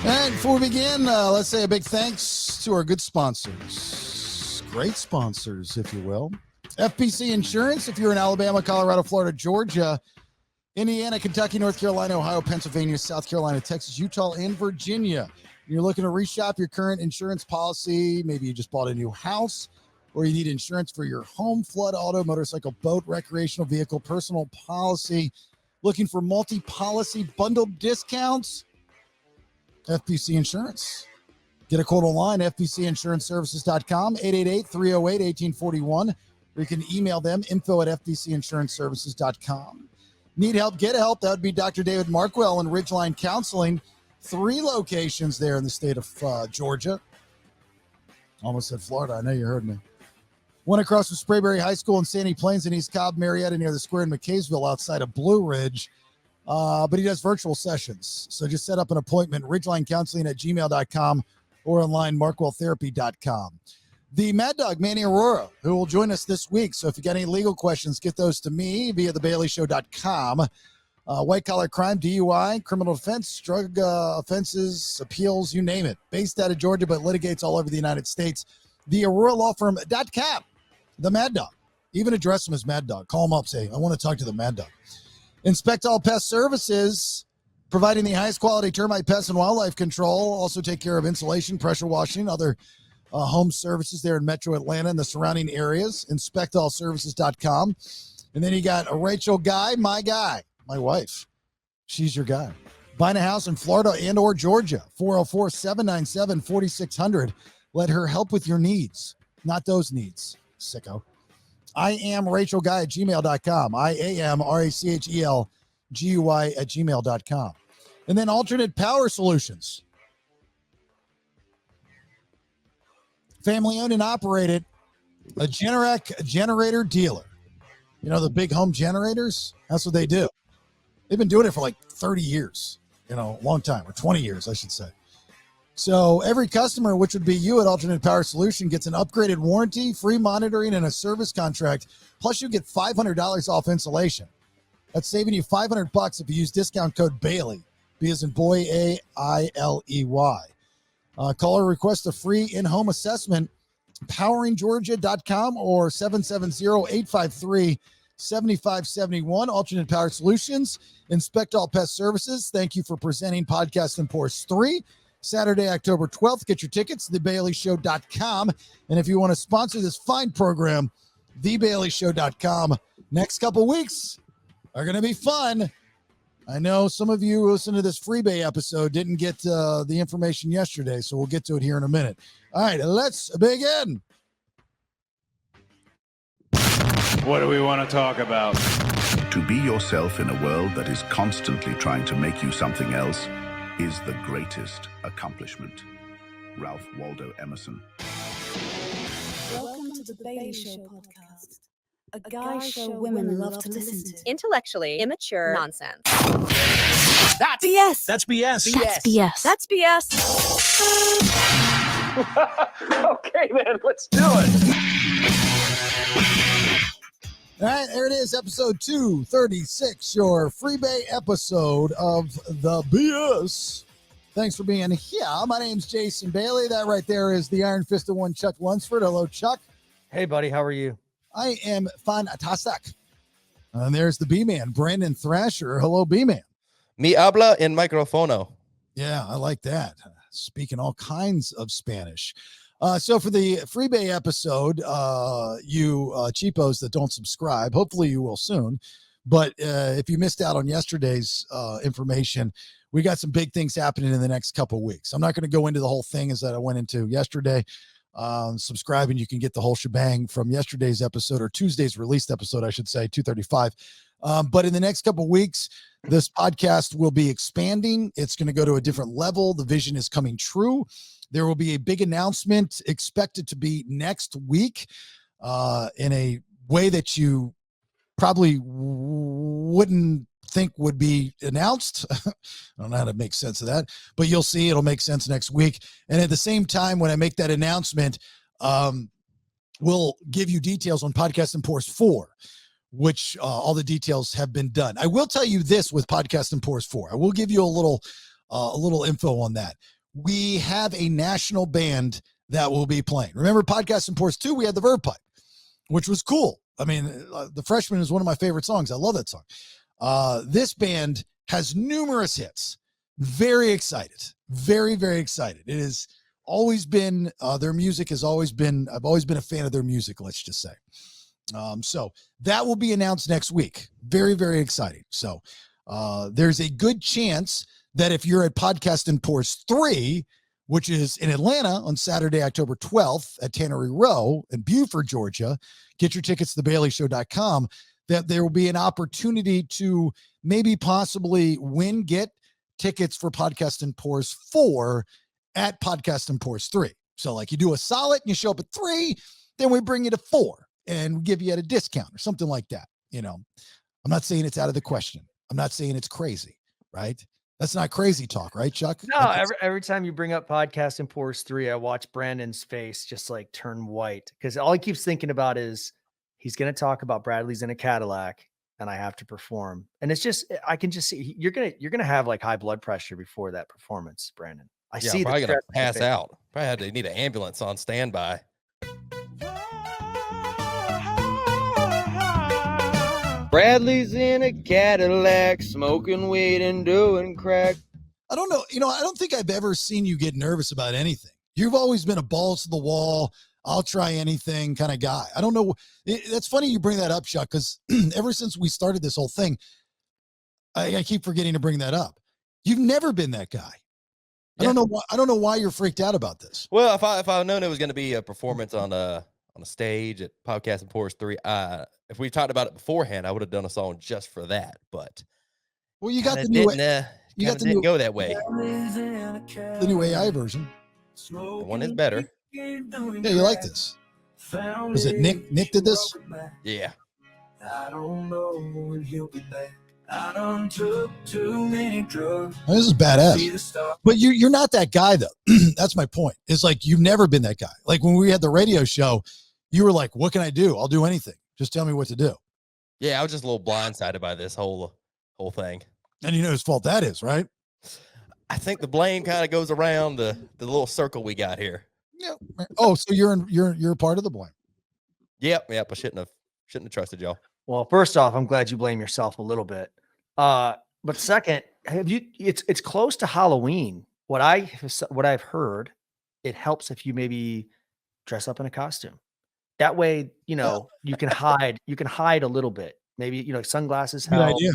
And before we begin, let's say a big thanks to our good sponsors. Great sponsors, if you will. FPC Insurance, if you're in Alabama, Colorado, Florida, Georgia, Indiana, Kentucky, North Carolina, Ohio, Pennsylvania, South Carolina, Texas, Utah, and Virginia. You're looking to reshop your current insurance policy. Maybe you just bought a new house, or you need insurance for your home, flood, auto, motorcycle, boat, recreational vehicle, personal policy. Looking for multi-policy bundled discounts? FPC Insurance. Get a quote online, fpcinsuranceservices.com, 888-308-1841. Or you can email them, info@fpcinsuranceservices.com. Need help? Get help. That would be Dr. David Markwell and Ridgeline Counseling. 3 locations there in the state of Georgia. Almost said Florida. I know you heard me. One across from Sprayberry High School in Sandy Plains in East Cobb, Marietta near the square in McKaysville outside of Blue Ridge. But he does virtual sessions. So just set up an appointment, ridgelinecounseling@gmail.com or online, markwelltherapy.com. The Mad Dog, Manny Aurora, who will join us this week. So if you got any legal questions, get those to me via thebaileyshow.com. White-collar crime, DUI, criminal defense, drug offenses, appeals, you name it. Based out of Georgia, but litigates all over the United States. The AuroraLawFirm.com. The Mad Dog. Even address him as Mad Dog. Call him up, say, I want to talk to the Mad Dog. Inspect All Pest Services, providing the highest quality termite, pest, and wildlife control. Also take care of insulation, pressure washing, other home services there in Metro Atlanta and the surrounding areas. InspectAllServices.com. And then you got a Rachel Guy, my wife. She's your guy. Buying a house in Florida and or Georgia, 404-797-4600. Let her help with your needs, not those needs, sicko. I am Rachel Guy at gmail.com. IAMRACHELGUY@gmail.com. And then Alternate Power Solutions. Family owned and operated, a Generac generator dealer. You know, the big home generators? That's what they do. They've been doing it for like 30 years, a long time, or 20 years, I should say. So every customer, which would be you at Alternate Power Solution, gets an upgraded warranty, free monitoring, and a service contract. Plus, you get $500 off installation. That's saving you $500 if you use discount code Bailey. B as in boy, AILEY. Call or request a free in-home assessment, poweringgeorgia.com or 770-853-7571. Alternate Power Solutions. Inspect All Pest Services. Thank you for presenting Podcast and Pours 3. Saturday, October 12th. Get your tickets, thebaileyshow.com. And if you want to sponsor this fine program, thebaileyshow.com. Next couple weeks are going to be fun. I know some of you who listened to this Freebay episode didn't get the information yesterday, so we'll get to it here in a minute. All right, let's begin. What do we want to talk about? To be yourself in a world that is constantly trying to make you something else is the greatest accomplishment. Ralph Waldo Emerson. Welcome to the Bailey Show podcast, a guy show women love to listen to. Intellectually immature nonsense. That's BS. That's BS. That's BS. That's BS. Okay, man, let's do it. All right, there it is, episode 236, your Freebay episode of The BS. Thanks for being here. My name's Jason Bailey. That right there is the Iron Fisted One, Chuck Lunsford. Hello, Chuck. Hey, buddy, how are you? I am fantastic. And there's the B-Man, Brandon Thrasher. Hello, B-Man. Mi habla en microfono. Yeah, I like that. Speaking all kinds of Spanish. So for the Freebay episode, you cheapos that don't subscribe, hopefully you will soon. But if you missed out on yesterday's information, we got some big things happening in the next couple of weeks. I'm not going to go into the whole thing as that I went into yesterday. Subscribe and you can get the whole shebang from yesterday's episode, or Tuesday's released episode, I should say, 235. But in the next couple of weeks, this podcast will be expanding. It's going to go to a different level. The vision is coming true. There will be a big announcement expected to be next week in a way that you probably wouldn't think would be announced. I don't know how to make sense of that, but you'll see it'll make sense next week. And at the same time, when I make that announcement, we'll give you details on Podcast and Pours 4, which all the details have been done. I will tell you this with Podcast and Pours 4. I will give you a little info on that. we have a national band that will be playing. Remember Podcast and Pours 2, we had the Verve Pipe, which was cool. I mean, The Freshman is one of my favorite songs. I love that song. This band has numerous hits. Very excited. Very, very excited. It has always been, their music has always been, I've always been a fan of their music, let's just say. So that will be announced next week. Very, very exciting. So there's a good chance that if you're at Podcast and Pours 3, which is in Atlanta on Saturday, October 12th at Tannery Row in Beaufort, Georgia, get your tickets to thebaileyshow.com, that there will be an opportunity to maybe possibly get tickets for Podcast and Pours 4 at Podcast and Pours 3. So like you do a solid and you show up at 3, then we bring you to 4 and we give you at a discount or something like that. You know, I'm not saying it's out of the question. I'm not saying it's crazy, right? That's not crazy talk, right, Chuck? No, every time you bring up Podcast and Pours 3, I watch Brandon's face just like turn white because all he keeps thinking about is he's going to talk about Bradley's in a Cadillac and I have to perform. And it's just, I can just see you're going to have like high blood pressure before that performance, Brandon. I see. Probably going to pass out. Probably have to need an ambulance on standby. Bradley's in a Cadillac, smoking weed and doing crack. I don't know. You know, I don't think I've ever seen you get nervous about anything. You've always been a balls to the wall, I'll try anything kind of guy. I don't know. That's funny you bring that up, Chuck, because ever since we started this whole thing, I keep forgetting to bring that up. You've never been that guy. I don't know why. I don't know why you're freaked out about this. Well, if I'd known it was going to be a performance on a stage at Podcast and Pours 3, if we talked about it beforehand, I would have done a song just for that. But well, you got the new. You got the new, go that way. The new AI version. The one is better. Yeah, you like this? Was it Nick? Nick did this? Yeah. I don't know when he'll be back. I done took too many drugs. Well, this is badass. But you're not that guy though. That's my point. It's like you've never been that guy. Like when we had the radio show, you were like, "What can I do? I'll do anything. Just tell me what to do." Yeah, I was just a little blindsided by this whole thing. And you know whose fault that is, right? I think the blame kind of goes around the little circle we got here. Yeah. Oh, so you're part of the blame. Yep. I shouldn't have trusted y'all. Well, first off, I'm glad you blame yourself a little bit. But second, it's close to Halloween. What I've heard, it helps if you maybe dress up in a costume. That way, you know, you can hide a little bit. Maybe, you know, sunglasses help. Good idea.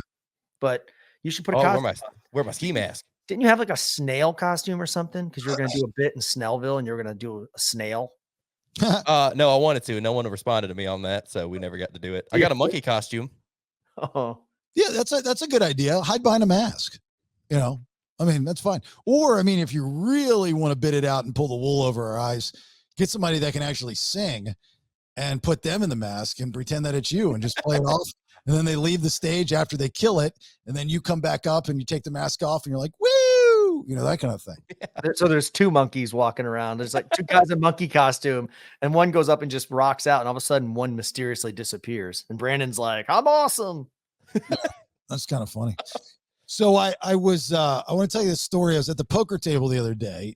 But you should put a costume. Wear my ski mask. Didn't you have like a snail costume or something? Because you were going to do a bit in Snellville and you were going to do a snail. No, I wanted to. No one responded to me on that, so we never got to do it. I got a monkey costume. Oh, yeah, that's a good idea. Hide behind a mask. You know, I mean, that's fine. Or I mean, if you really want to bit it out and pull the wool over our eyes, get somebody that can actually sing and put them in the mask and pretend that it's you and just play it off. And then they leave the stage after they kill it, and then you come back up and you take the mask off and you're like, woo, you know, that kind of thing. So there's two monkeys walking around. There's like two guys in monkey costume, and one goes up and just rocks out, and all of a sudden one mysteriously disappears. And Brandon's like, I'm awesome. That's kind of funny. So I want to tell you this story. I was at the poker table the other day.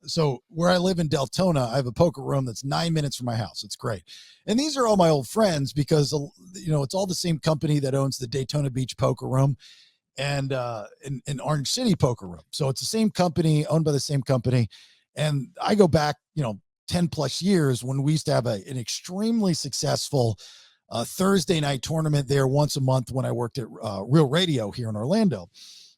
So where I live in Deltona, I have a poker room that's 9 minutes from my house. It's great. And these are all my old friends because, you know, it's all the same company that owns the Daytona Beach poker room and in Orange City poker room. So it's the same company, owned by the same company. And I go back, you know, 10 plus years when we used to have an extremely successful Thursday night tournament there once a month when I worked at Real Radio here in Orlando.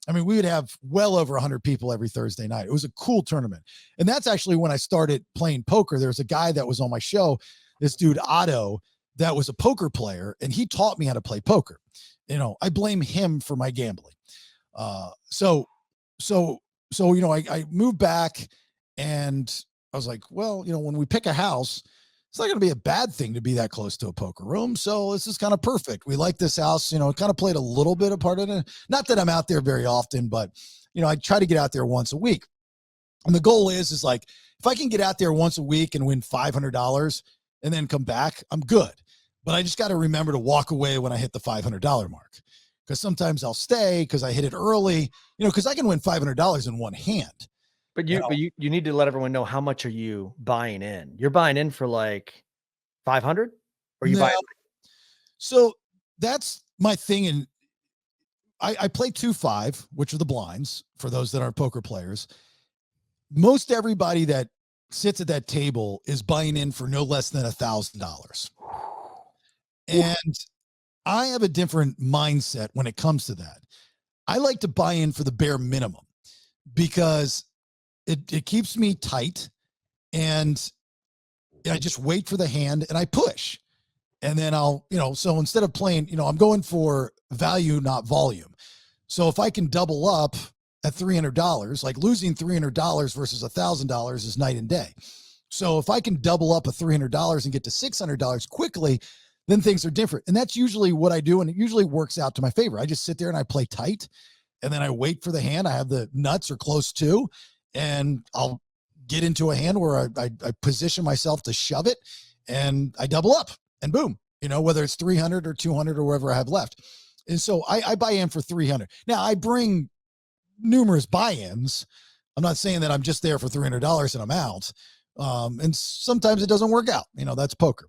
I mean, we would have well over 100 people every Thursday night. It was a cool tournament. And that's actually when I started playing poker. There was a guy that was on my show, this dude Otto, that was a poker player, and he taught me how to play poker. You know, I blame him for my gambling. So you know, I moved back and I was like, well, you know, when we pick a house, it's not going to be a bad thing to be that close to a poker room. So this is kind of perfect. We like this house, you know, it kind of played a little bit of part in it. Not that I'm out there very often, but, you know, I try to get out there once a week. And the goal is like, if I can get out there once a week and win $500 and then come back, I'm good. But I just got to remember to walk away when I hit the $500 mark. Because sometimes I'll stay because I hit it early, you know, because I can win $500 in one hand. But You know? you need to let everyone know, how much are you buying in? You're buying in for like 500, or you No. buying? So that's my thing. And I play 2-5, which are the blinds for those that aren't poker players. Most everybody that sits at that table is buying in for no less than $1,000. And I have a different mindset when it comes to that. I like to buy in for the bare minimum because it keeps me tight, and I just wait for the hand and I push. And then I'll, so instead of playing, I'm going for value, not volume. So if I can double up at $300, like losing $300 versus $1,000 is night and day. So if I can double up a $300 and get to $600 quickly, then things are different. And that's usually what I do. And it usually works out to my favor. I just sit there and I play tight, and then I wait for the hand. I have the nuts or close to, and I'll get into a hand where I position myself to shove it, and I double up, and boom, whether it's 300 or 200 or whatever I have left. And so I buy in for 300. Now I bring numerous buy-ins. I'm not saying that I'm just there for $300 and I'm out. And sometimes it doesn't work out. That's poker.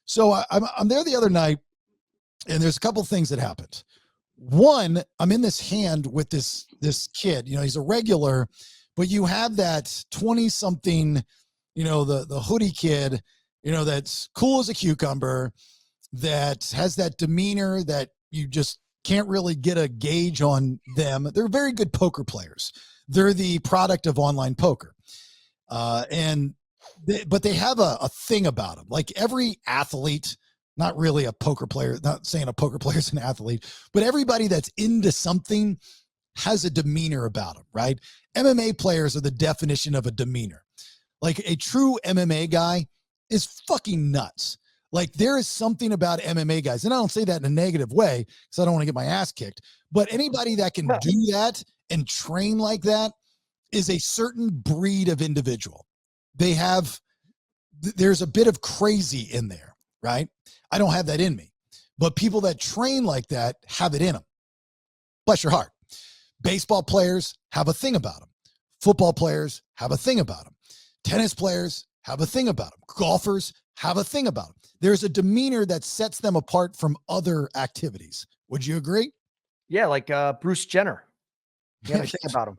So I'm there the other night, and there's a couple things that happened. One, I'm in this hand with this kid. He's a regular, but you have that 20-something, the hoodie kid, that's cool as a cucumber, that has that demeanor that you just can't really get a gauge on them. They're very good poker players. They're the product of online poker. But they have a thing about them. Like every athlete, not really a poker player, not saying a poker player is an athlete, but everybody that's into something has a demeanor about them, right? MMA players are the definition of a demeanor. Like a true MMA guy is fucking nuts. Like there is something about MMA guys, and I don't say that in a negative way because I don't want to get my ass kicked, but anybody that can do that and train like that is a certain breed of individual. There's a bit of crazy in there, right? I don't have that in me, but people that train like that have it in them. Bless your heart. Baseball players have a thing about them. Football players have a thing about them. Tennis players have a thing about them. Golfers have a thing about them. There's a demeanor that sets them apart from other activities. Would you agree? Yeah, like Bruce Jenner. Yeah, I think about him.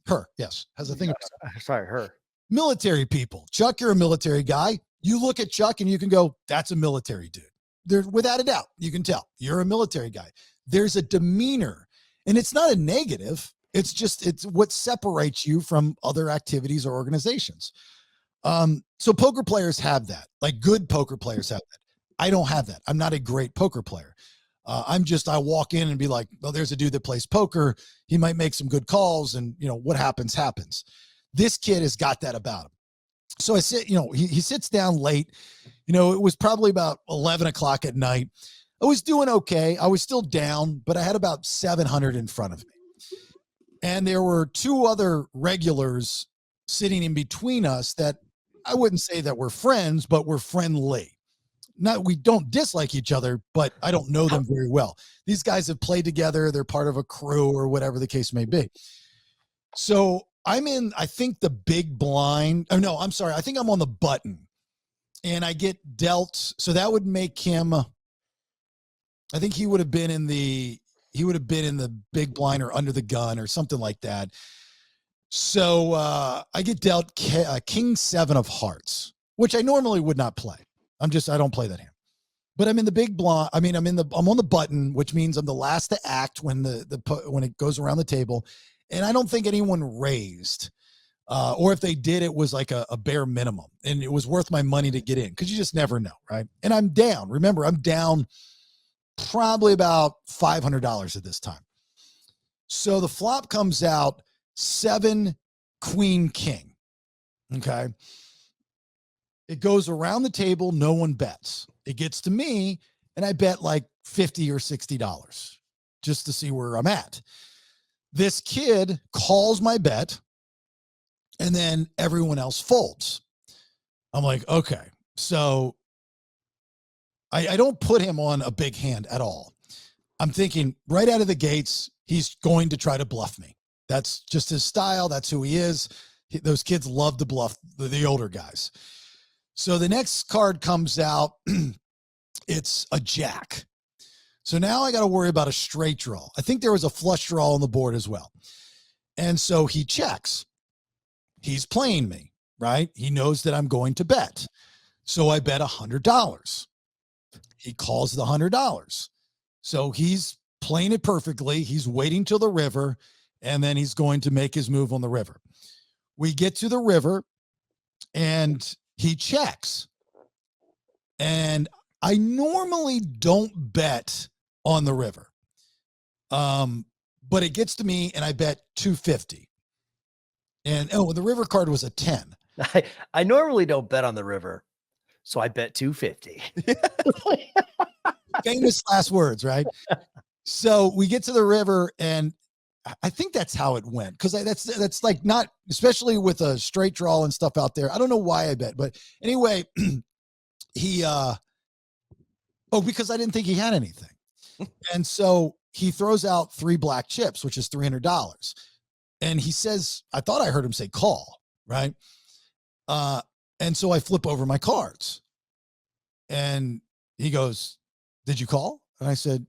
Her, yes, has a thing about him. Sorry, her. Military people. Chuck, you're a military guy. You look at Chuck and you can go, that's a military dude. Without a doubt, you can tell you're a military guy. There's a demeanor, and it's not a negative. It's what separates you from other activities or organizations. So poker players have that, like good poker players have that. I don't have that. I'm not a great poker player. I walk in and be like, well, there's a dude that plays poker. He might make some good calls, and what happens. This kid has got that about him. So I sit, he sits down late, it was probably about 11 o'clock at night. I was doing okay. I was still down, but I had about 700 in front of me. And there were two other regulars sitting in between us that I wouldn't say that we're friends, but we're friendly. We don't dislike each other, but I don't know them very well. These guys have played together. They're part of a crew or whatever the case may be. So I'm in, I think the big blind. Oh no, I'm sorry. I think I'm on the button, and I get dealt. So that would make him, I think he would have been in the big blind or under the gun or something like that. So I get dealt King 7 of hearts, which I normally would not play. I don't play that hand, but I'm in the big blind. I mean, I'm on the button, which means I'm the last to act when when it goes around the table. And I don't think anyone raised, or if they did, it was like a bare minimum, and it was worth my money to get in, because you just never know, right? And I'm down. Remember, I'm down probably about $500 at this time. So the flop comes out 7 queen king. Okay. It goes around the table. No one bets. It gets to me, and I bet like $50 or $60 just to see where I'm at. This kid calls my bet, and then everyone else folds. I'm like, okay. So I don't put him on a big hand at all. I'm thinking right out of the gates, he's going to try to bluff me. That's just his style. That's who he is. Those kids love to bluff the older guys. So the next card comes out. It's a jack. So now I got to worry about a straight draw. I think there was a flush draw on the board as well. And so he checks. He's playing me, right? He knows that I'm going to bet. So I bet $100. He calls the $100. So he's playing it perfectly. He's waiting till the river, and then he's going to make his move on the river. We get to the river, and he checks. And I normally don't bet on the river. But it gets to me, and I bet $250. And the river card was a 10. I normally don't bet on the river, so I bet $250. Famous last words, right? So we get to the river, and I think that's how it went, because that's like not, especially with a straight draw and stuff out there. I don't know why I bet, but anyway, because I didn't think he had anything. And so he throws out 3 black chips, which is $300. And he says, I thought I heard him say call, right? And so I flip over my cards, and he goes, did you call? And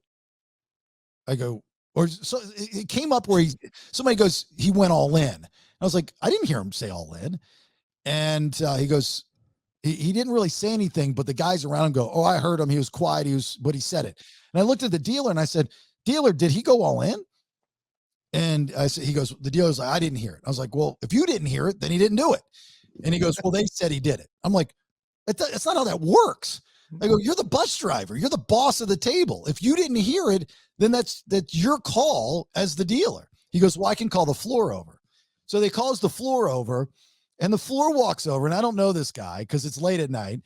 I go, or so it came up where somebody goes, he went all in. I was like, I didn't hear him say all in. And he goes, he didn't really say anything, but the guys around him go, oh, I heard him. He was quiet. But he said it. And I looked at the dealer and I said, dealer, did he go all in? And I said, he goes, the dealer's like, I didn't hear it. I was like, well, if you didn't hear it, then he didn't do it. And he goes, well, they said he did it. I'm like, that's not how that works. I go, you're the bus driver. You're the boss of the table. If you didn't hear it, then that's your call as the dealer. He goes, well, I can call the floor over. So they calls the floor over, and the floor walks over, and I don't know this guy because it's late at night.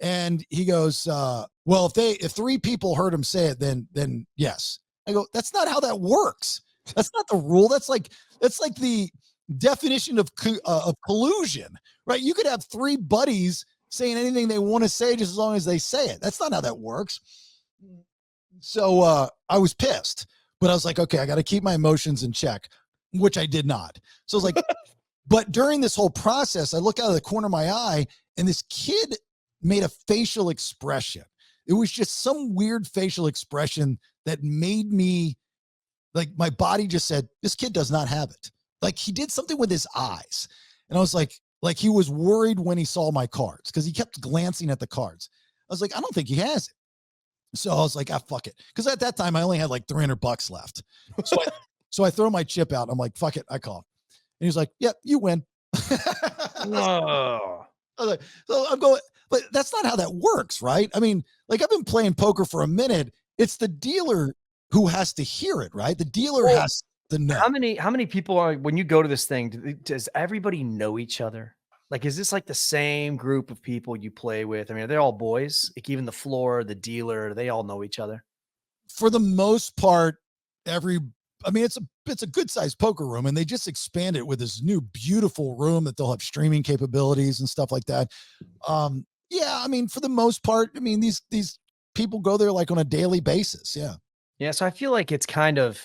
And he goes, well, if 3 people heard him say it, then yes. I go, that's not how that works. That's not the rule. That's like the definition of collusion, right? You could have 3 buddies saying anything they want to say just as long as they say it. That's not how that works. So I was pissed, but I was like, okay, I got to keep my emotions in check, which I did not. So I was like, but during this whole process, I look out of the corner of my eye, and this kid made a facial expression. It was just some weird facial expression that made me, like, my body just said, this kid does not have it. Like, he did something with his eyes. And I was like he was worried when he saw my cards, because he kept glancing at the cards. I was like, I don't think he has it. So I was like, fuck it. Because at that time, I only had like $300 left. So I throw my chip out. I'm like, fuck it. I call. And he's like, yep, you win. No. I was like, so I'm going, but that's not how that works, right? I mean, like, I've been playing poker for a minute. It's the dealer who has to hear it, right? The dealer has to know. How many people are, when you go to this thing, does everybody know each other? Like, is this like the same group of people you play with? I mean, are they all boys? Like, even the floor, the dealer, they all know each other? For the most part, it's a good sized poker room, and they just expand it with this new beautiful room that they'll have streaming capabilities and stuff like that. Yeah, I mean, for the most part, I mean, these people go there like on a daily basis. Yeah. Yeah. So I feel like it's kind of,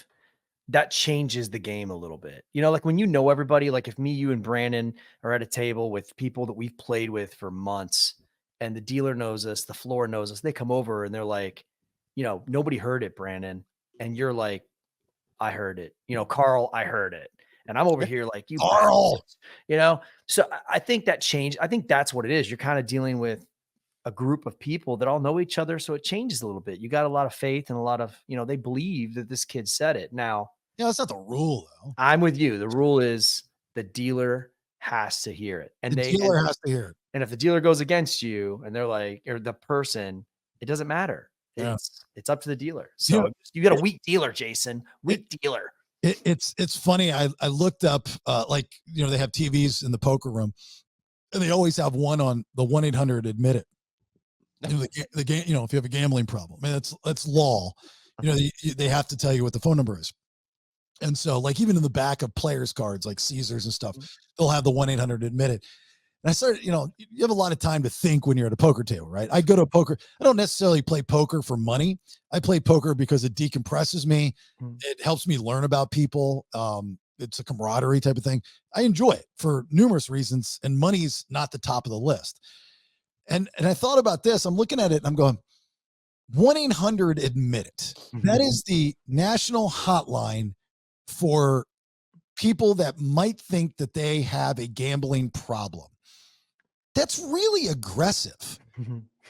that changes the game a little bit. You know, like when you know everybody, like if me, you, and Brandon are at a table with people that we've played with for months, and the dealer knows us, the floor knows us, they come over and they're like, you know, nobody heard it, Brandon. And you're like, I heard it. You know, Carl, I heard it. And I'm over here like, you Carl, you know? So I think that changed. I think that's what it is. You're kind of dealing with a group of people that all know each other. So it changes a little bit. You got a lot of faith and a lot of, you know, they believe that this kid said it. Now, yeah, that's not the rule, though. I'm with you. The rule is the dealer has to hear it. And the dealer has to hear it. And if the dealer goes against you and they're like, or the person, it doesn't matter. Yeah. It's up to the dealer. So you got a weak dealer, Jason. Weak dealer. It's funny. I looked up, like, you know, they have TVs in the poker room, and they always have one on the 1-800-ADMIT IT. You know, the game, you know, if you have a gambling problem, I mean, that's law. You know, they have to tell you what the phone number is. And so, like, even in the back of players' cards, like Caesars and stuff, they'll have the 1-800-ADMIT IT. And I started, you know, you have a lot of time to think when you're at a poker table, right? I go to a poker. I don't necessarily play poker for money. I play poker because it decompresses me. It helps me learn about people. it's a camaraderie type of thing. I enjoy it for numerous reasons, and money's not the top of the list. And I thought about this. I'm looking at it and I'm going, 1-800-ADMIT-IT. That is the national hotline for people that might think that they have a gambling problem. That's really aggressive,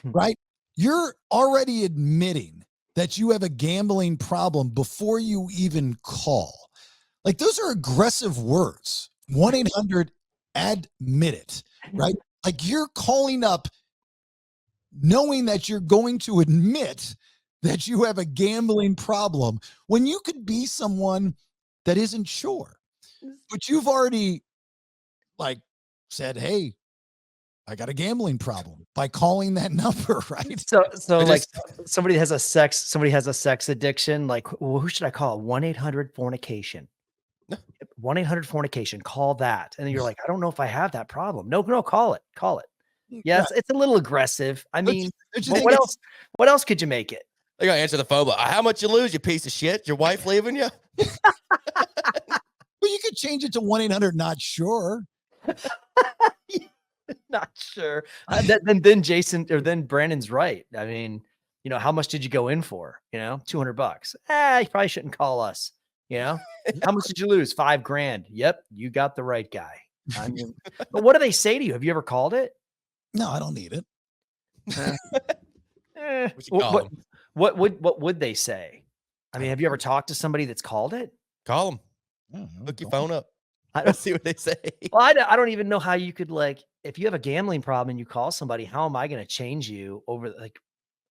right? You're already admitting that you have a gambling problem before you even call. Like, those are aggressive words. 1-800-ADMIT-IT, right? Like, you're calling up knowing that you're going to admit that you have a gambling problem when you could be someone that isn't sure. But you've already like said, hey, I got a gambling problem by calling that number, right? So like somebody has a sex addiction. Like, well, who should I call? 1-800-FORNICATION. 1-800-FORNICATION. Call that. And then you're like, I don't know if I have that problem. No, call it. Yeah, it's a little aggressih. I mean, what else could you make it? They gotta answer the phone, but how much you lose, you piece of shit? Your wife leaving you? Well, you could change it to 1-800 not sure. Not sure. Then Jason or then Brandon's right. I mean, how much did you go in for? $200. You probably shouldn't call us. How much did you lose? $5,000. Yep, you got the right guy. I mean, but what do they say to you? Have you ever called it? No, I don't need it. What would they say? I mean, have you ever talked to somebody that's called it? Call them. Look your phone up. Let's see what they say. Well, I don't even know how you could, like, if you have a gambling problem and you call somebody, how am I going to change you over? Like,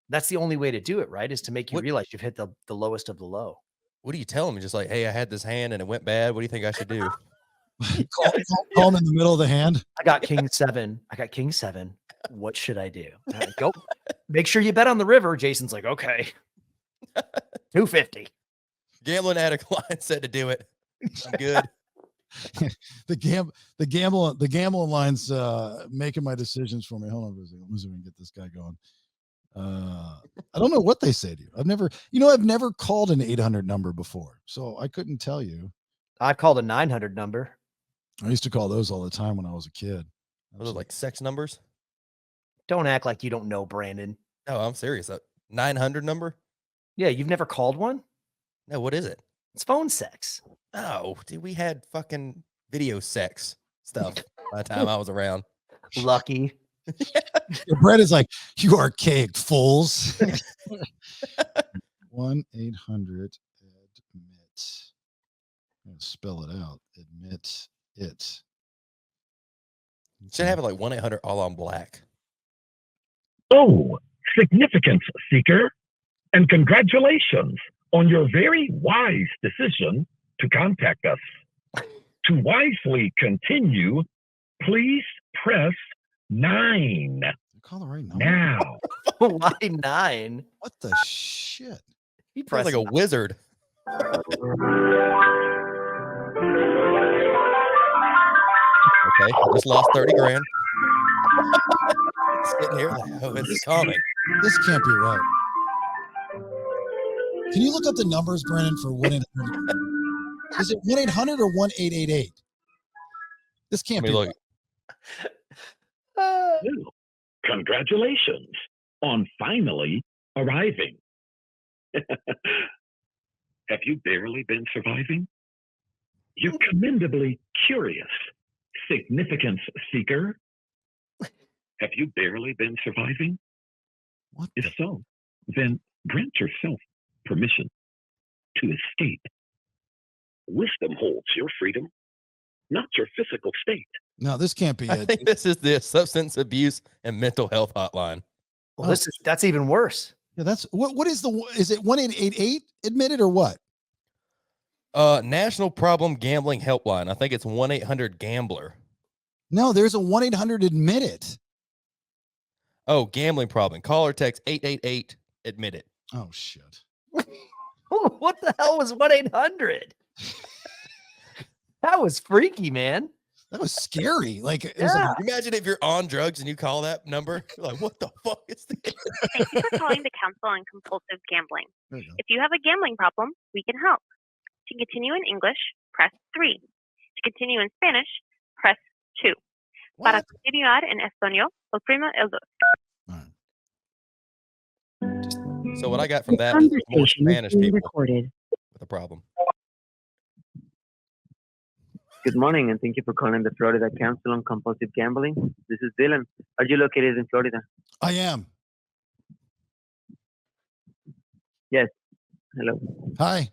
that's the only way to do it, right? Is to make you realize you've hit the lowest of the low. What do you tell them? Just like, hey, I had this hand and it went bad. What do you think I should do? Call them in the middle of the hand. I got king seven. What should I do? Go. Make sure you bet on the river. Jason's like, okay. $250. Gambling addict line said to do it. I'm good. the gambling line's making my decisions for me. Hold on for a second. Let me see if we can get this guy going. I don't know what they say to you. I've never called an 800 number before, so I couldn't tell you. I've called a 900 number. I used to call those all the time when I was a kid. Those are like sex numbers. Don't act like you don't know, Brandon. No, I'm serious. A 900 number? Yeah, you've never called one? No, what is it? It's phone sex. Oh, dude, we had fucking video sex stuff by the time I was around. Lucky. Brett is like, you archaic fools. 1-800-ADMIT. I'm gonna spell it out. Admit it. Should have it like 1-800 all on black. Oh, significance seeker, and congratulations on your very wise decision to contact us. To wisely continue, please press 9. Call the right number now. Why 9? What the shit? He sounds like a wizard. Okay, I just lost 30 grand. Sitting here, oh, it's coming. This can't be right. Can you look up the numbers, Brandon, for 1-800? Is it 1-800 or 1-888? This can't be right. Congratulations on finally arriving. Have you barely been surviving? You commendably curious significance seeker. Have you barely been surviving? What? If so, then grant yourself permission to escape. Wisdom holds your freedom, not your physical state. No, this can't be I it. think this is the substance abuse and mental health hotline. Well, that's even worse. Yeah, that's what is it 1-888 admitted or what? National Problem Gambling Helpline. I think it's 1-800-GAMBLER. No, there's a 1-800 admit it. Oh, gambling problem. Call or text 888 admit it. Oh shit. What the hell was 1-800? That was freaky, man. That was scary. Like, it Yeah. was like, Imagine if you're on drugs and you call that number. You're like, what the fuck is this? Thank you for calling the Council on Compulsive Gambling. there you go. If you have a gambling problem, we can help. To continue in English, press 3. To continue in Spanish, press 2. Para continuar en español, oprima el 2. So what I got from that is more Spanish people with a problem. Good morning, and thank you for calling the Florida Council on Compulsive Gambling. This is Dylan. Are you located in Florida? I am. Yes. Hello. Hi.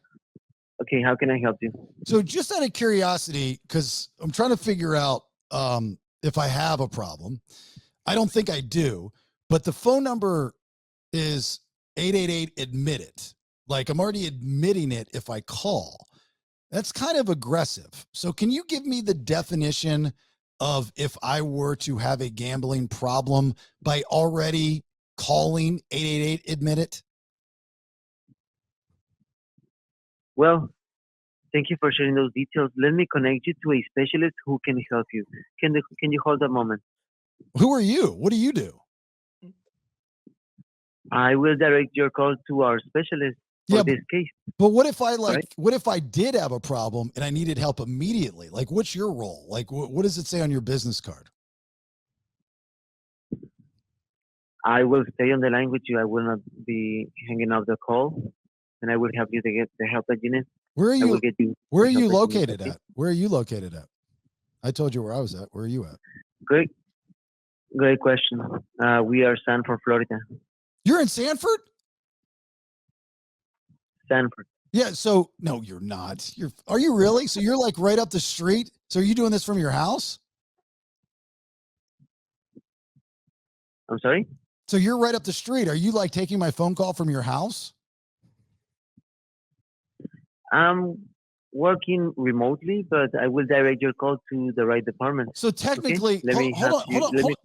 Okay, how can I help you? So just out of curiosity, because I'm trying to figure out if I have a problem. I don't think I do, but the phone number is 888-ADMIT-IT. Like I'm already admitting it if I call. That's kind of aggressive. So can you give me the definition of if I were to have a gambling problem by already calling 888-ADMIT-IT? Well, thank you for sharing those details. Let me connect you to a specialist who can help you. Can you hold a moment? Who are you? What do you do? I will direct your call to our specialist for this case. But what if what if I did have a problem and I needed help immediately? Like, what's your role? Like, what does it say on your business card? I will stay on the line with you. I will not be hanging up the call, and I will help you to get the help that you need. Where are you? Where are you located at? at? Where are you located at? I told you where I was at. Where are you at? Great question. We are Sanford, Florida. You're in Sanford? Sanford. Yeah. So no, you're not. Are you really? So you're like right up the street. So are you doing this from your house? I'm sorry? So you're right up the street. Are you like taking my phone call from your house? I'm working remotely, but I will direct your call to the right department. So technically, okay?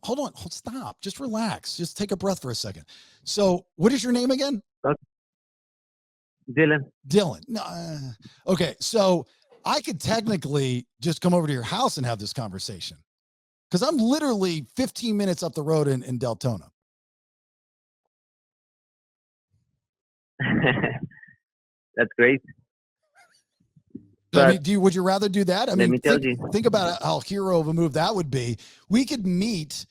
hold on. Stop. Just relax. Just take a breath for a second. So what is your name again? Dylan. No, okay. So I could technically just come over to your house and have this conversation because I'm literally 15 minutes up the road in Deltona. That's great. But, I mean, would you rather do that? I mean, think about how hero of a move that would be. We could meet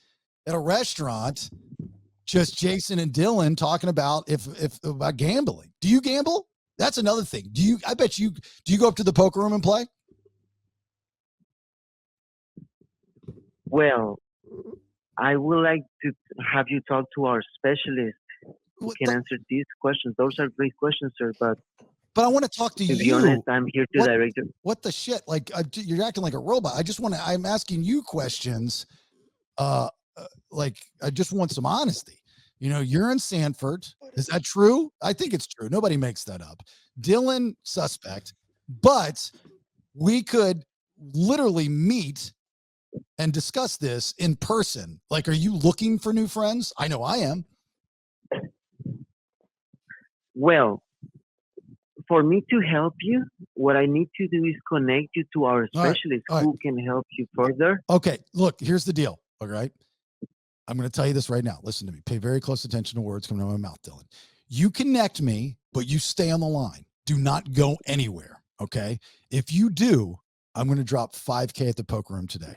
at a restaurant, just Jason and Dylan talking about about gambling. Do you gamble? That's another thing. Do you go up to the poker room and play? Well, I would like to have you talk to our specialist who can answer these questions. Those are great questions, sir, but I want to talk to you. To be honest, I'm here to direct you. What the shit? Like you're acting like a robot. I'm asking you questions. Like I just want some honesty. You know, you're in Sanford. Is that true? I think it's true. Nobody makes that up. Dylan, suspect, but we could literally meet and discuss this in person. Like, are you looking for new friends? I know I am. Well, for me to help you, what I need to do is connect you to our specialist who can help you further. Okay, look, here's the deal. All right. I'm going to tell you this right now. Listen to me. Pay very close attention to words coming out of my mouth, Dylan. You connect me, but you stay on the line. Do not go anywhere. Okay. If you do, I'm going to drop $5,000 at the poker room today.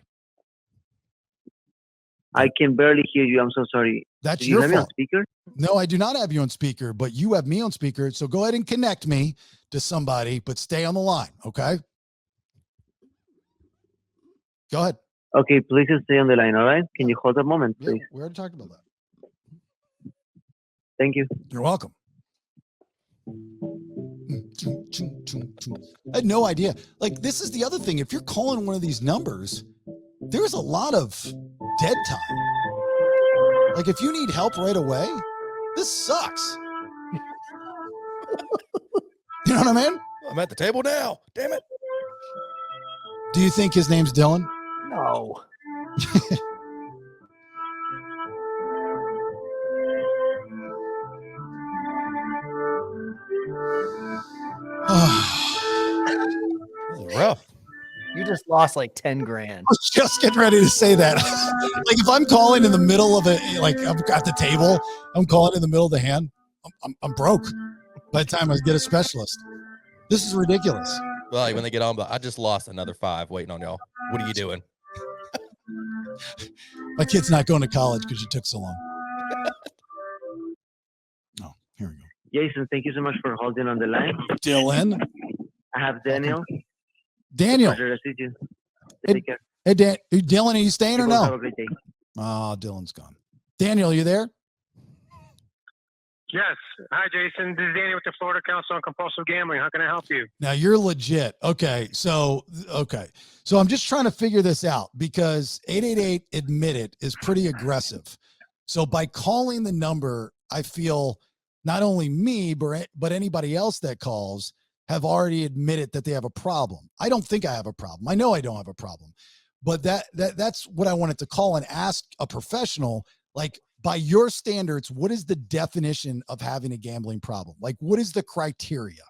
I can barely hear you. I'm so sorry. That's your fault. fault. Me on speaker? No, I do not have you on speaker, but you have me on speaker. So go ahead and connect me to somebody, but stay on the line. Okay. Go ahead. Okay, please stay on the line. All right. Can you hold a moment, please? Yeah, we already talked about that. Thank you. You're welcome. I had no idea. Like, this is the other thing. If you're calling one of these numbers, there's a lot of dead time. Like, if you need help right away, this sucks. You know what I mean? I'm at the table now. Damn it. Do you think his name's Dylan? No. Rough. You just lost like 10 grand. I was just getting ready to say that. Like, if I'm calling in the middle of it, like I'm at the table, I'm calling in the middle of the hand, I'm broke by the time I get a specialist. This is ridiculous. Like when they get on, but I just lost another 5 waiting on y'all. What are you doing? My kid's not going to college because you took so long. Oh, here we go. Jason, thank you so much for holding on the line. Dylan. I have Daniel. Daniel. Pleasure to see you. Hey, Take care. hey Dylan, are you staying or You both no? Have a great day. Oh, Dylan's gone. Daniel, you there? Yes. Hi, Jason. This is Danny with the Florida Council on Compulsive Gambling. How can I help you? Now you're legit. Okay. So I'm just trying to figure this out because 888 admit it is pretty aggressive. So by calling the number, I feel not only me, but anybody else that calls have already admitted that they have a problem. I don't think I have a problem. I know I don't have a problem, but that's what I wanted to call and ask a professional, like, by your standards, what is the definition of having a gambling problem? Like, what is the criteria?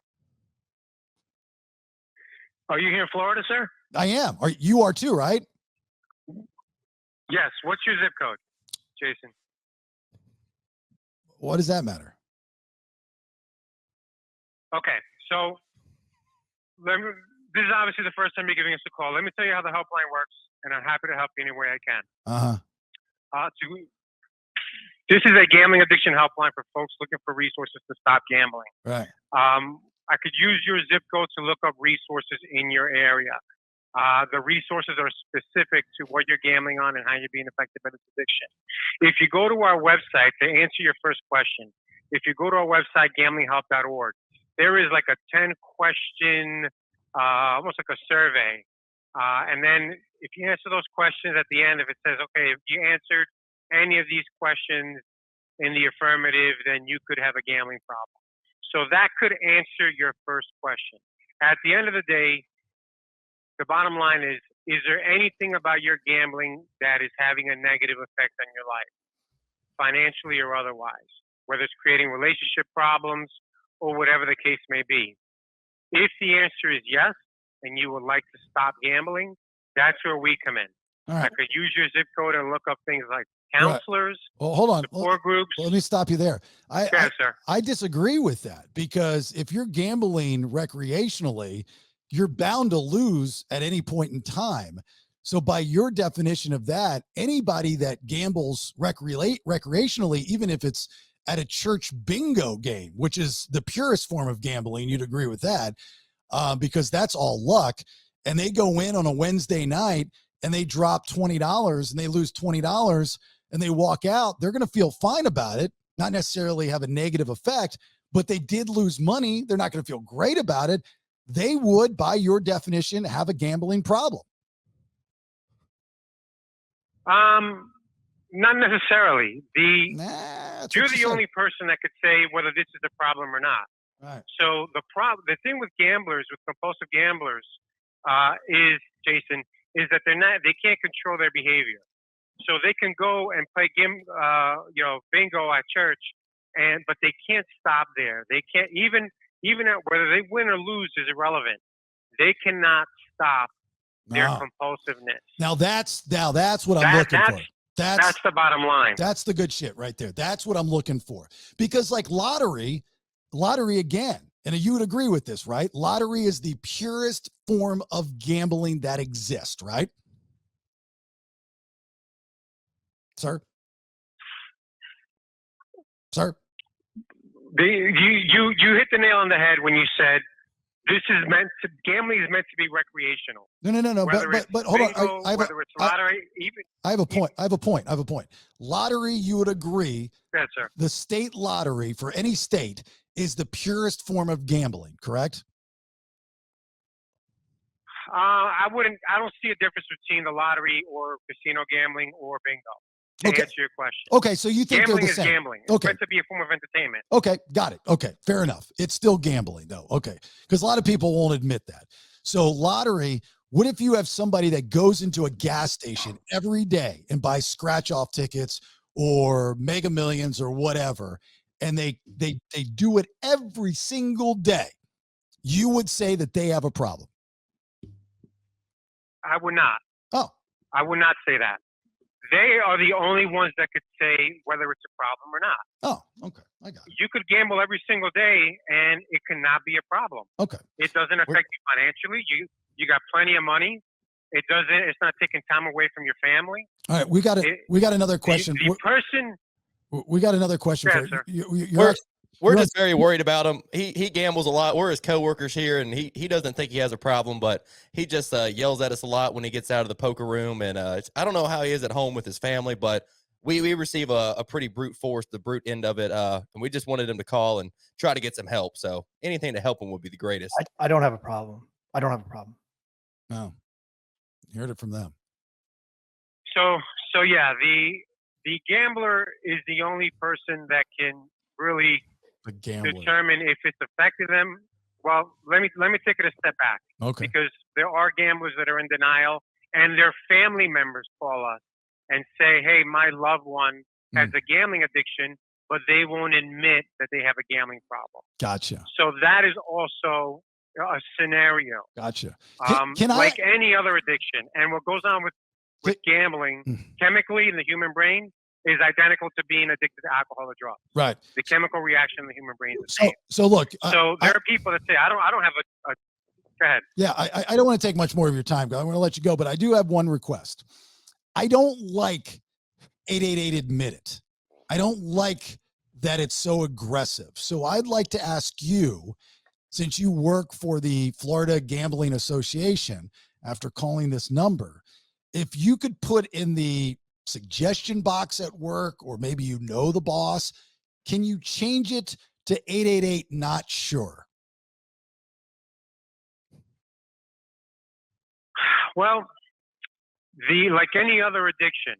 Are you here in Florida, sir? I am. You are too, right? Yes. What's your zip code, Jason? What does that matter? Okay. So this is obviously the first time you're giving us a call. Let me tell you how the helpline works, and I'm happy to help you any way I can. This is a gambling addiction helpline for folks looking for resources to stop gambling. Right. I could use your zip code to look up resources in your area. The resources are specific to what you're gambling on and how you're being affected by this addiction. If you go to our website, to answer your first question, if you go to our website, gamblinghelp.org, there is like a 10-question, almost like a survey. And then if you answer those questions at the end, if it says, okay, if you answered any of these questions in the affirmative, then you could have a gambling problem. So that could answer your first question. At the end of the day, the bottom line is there anything about your gambling that is having a negative effect on your life, financially or otherwise, whether it's creating relationship problems or whatever the case may be? If the answer is yes, and you would like to stop gambling, that's where we come in. Right. I could use your zip code and look up things like counselors, Well, hold on. support groups. Well, let me stop you there. Sir. I disagree with that because if you're gambling recreationally, you're bound to lose at any point in time. So by your definition of that, anybody that gambles recreationally, even if it's at a church bingo game, which is the purest form of gambling, you'd agree with that, because that's all luck. And they go in on a Wednesday night and they drop $20 and they lose $20 and they walk out, they're going to feel fine about it, not necessarily have a negative effect, but they did lose money. They're not going to feel great about it. They would, by your definition, have a gambling problem. Not necessarily. You're the said. only person that could say whether this is a problem or not. Right. So the thing with gamblers, with compulsive gamblers, is, Jason, is that they can't control their behavior. So they can go and play bingo at church, but they can't stop there. They can't even at whether they win or lose is irrelevant. They cannot stop their compulsiveness. Now that's what I'm looking for. That's the bottom line. That's the good shit right there. That's what I'm looking for. Because like lottery again, and you would agree with this, right? Lottery is the purest form of gambling that exists, right? Sir? You hit the nail on the head when you said gambling is meant to be recreational. No. But hold bingo, on. Whether it's lottery, I have a point. Lottery, you would agree. Yes, sir. The state lottery for any state is the purest form of gambling, correct? I don't see a difference between the lottery or casino gambling or bingo. To answer your question. Okay, so you think gambling they're the same. is gambling. It's Okay. meant to be a form of entertainment. Okay, got it. Okay, fair enough. It's still gambling though. Okay, because a lot of people won't admit that. So lottery, what if you have somebody that goes into a gas station every day and buys scratch-off tickets or Mega Millions or whatever, and they do it every single day? You would say that they have a problem. I would not. Oh. I would not say that. They are the only ones that could say whether it's a problem or not. Oh, okay. You could gamble every single day, and it cannot be a problem. Okay. It doesn't affect you financially. You got plenty of money. It doesn't. It's not taking time away from your family. All right, we got another question. We got another question for you. We're just very worried about him. He gambles a lot. We're his coworkers here, and he doesn't think he has a problem, but he just yells at us a lot when he gets out of the poker room. And I don't know how he is at home with his family, but we receive a pretty brute force, the brute end of it. And we just wanted him to call and try to get some help. So anything to help him would be the greatest. I don't have a problem. I don't have a problem. No, you heard it from them. So yeah, the gambler is the only person that can really determine if it's affected them. Well, let me take it a step back. Okay. Because there are gamblers that are in denial, and their family members call us and say, "Hey, my loved one has a gambling addiction, but they won't admit that they have a gambling problem." Gotcha. So that is also a scenario. Gotcha. Like any other addiction, and what goes on with gambling chemically in the human brain is identical to being addicted to alcohol or drugs. Right. The chemical reaction in the human brain is the same. So look. So there are people that say, I don't have a go ahead. Yeah, I don't want to take much more of your time. I'm going to let you go, but I do have one request. I don't like 888 admit it. I don't like that it's so aggressive. So I'd like to ask you, since you work for the Florida Gambling Association, after calling this number, if you could put in the suggestion box at work, or maybe you know the boss, can you change it to 888 not sure? Well, like any other addiction,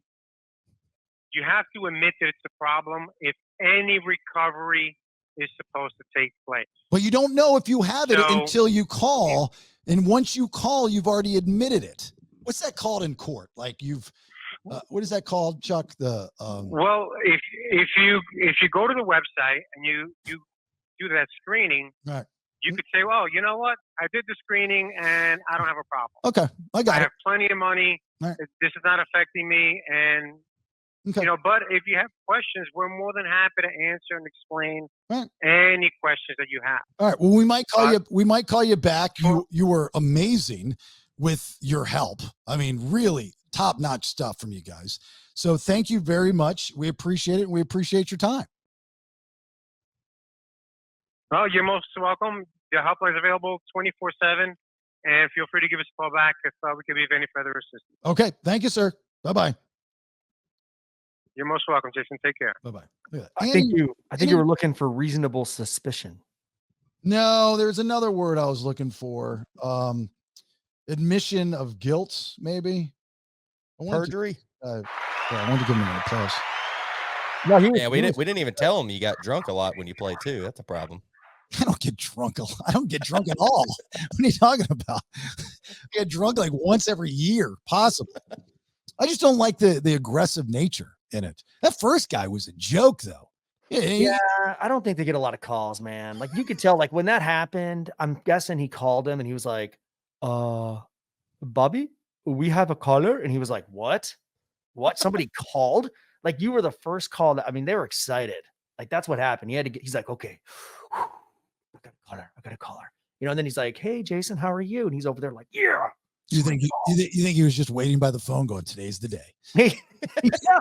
you have to admit that it's a problem if any recovery is supposed to take place. But you don't know if you have it until you call, and once you call, you've already admitted it. What's that called in court? Like what is that called, Chuck? Well, if you go to the website and you do that screening, right, you could say, well, you know what? I did the screening and I don't have a problem. Okay, I have plenty of money. Right. This is not affecting me, and but if you have questions, we're more than happy to answer and explain any questions that you have. All right. Well, we might call you. We might call you back. You were amazing with your help. I mean, really top-notch stuff from you guys. So thank you very much. We appreciate it. And we appreciate your time. Well, you're most welcome. The helpline is available 24/7, and feel free to give us a call back if we can be of any further assistance. Okay. Thank you, sir. Bye-bye. You're most welcome, Jason. Take care. Bye-bye. I think you were looking for reasonable suspicion. No, there's another word I was looking for. Admission of guilt, maybe. Perjury. I wanted to give him an applause. No, we didn't even tell him you got drunk a lot when you play too. That's a problem. I don't get drunk a lot. I don't get drunk at all. What are you talking about? I get drunk like once every year, possibly. I just don't like the aggressive nature in it. That first guy was a joke, though. Yeah, I don't think they get a lot of calls, man. Like you could tell, like when that happened, I'm guessing he called him and he was like, Bobby, we have a caller. And he was like, what? Somebody called? Like you were the first call. I mean, they were excited. Like that's what happened. He's like, okay, I got a caller. You know, and then he's like, hey, Jason, how are you? And he's over there like, yeah. You think he was just waiting by the phone going, today's the day. Yeah,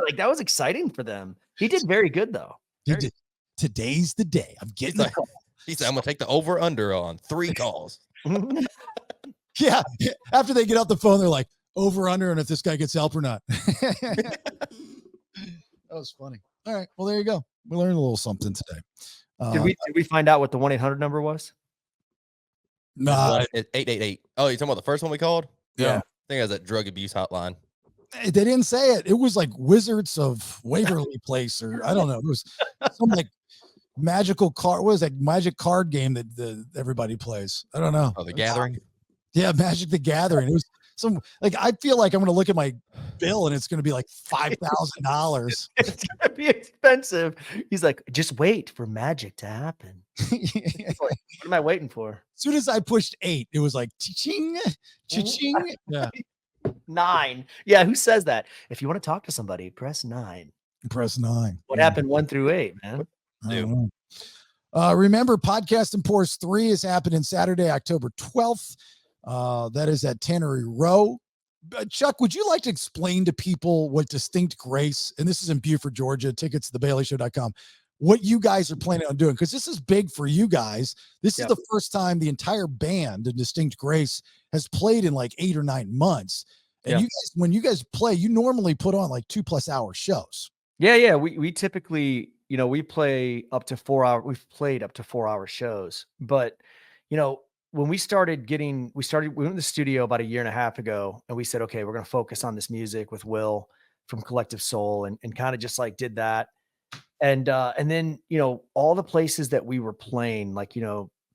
like that was exciting for them. He did very good though. He did. Today's the day. I'm getting the call. He said, I'm gonna take the over under on 3 calls. Yeah. After they get off the phone, they're like, over under, and if this guy gets help or not. That was funny. All right. Well, there you go. We learned a little something today. Did we find out what the 1-800 number was? Nah. 888. Oh, you're talking about the first one we called? Yeah. I think it was that drug abuse hotline. They didn't say it. It was like Wizards of Waverly Place, or I don't know. It was some like magical card. What is that magic card game that everybody plays? I don't know. Oh, The Gathering? Yeah, Magic the Gathering. It was some like I feel like I'm gonna look at my bill and it's gonna be like $5,000. It's gonna be expensive. He's like, just wait for magic to happen. What am I waiting for? As soon as I pushed 8, it was like cha-ching, cha-ching. Yeah. 9. Yeah, who says that? If you want to talk to somebody, press 9. Press 9. What happened 1 through 8, man? do. Remember, Podcast and Pours 3 is happening Saturday, October 12th. That is at Tannery Row. Chuck, would you like to explain to people what Distinct Grace, and this is in Beaufort, Georgia, tickets to thebaileyshow.com, what you guys are planning on doing? Because this is big for you guys. This is the first time the entire band in Distinct Grace has played in like 8 or 9 months. And you guys, when you guys play, you normally put on like 2+ hour shows. Yeah. We typically, we play up to 4 hour. We've played up to 4 hour shows, but when we went in the studio about 1.5 years ago, and we said, okay, we're going to focus on this music with Will from Collective Soul, and kind of just like did that. And then, all the places that we were playing, like,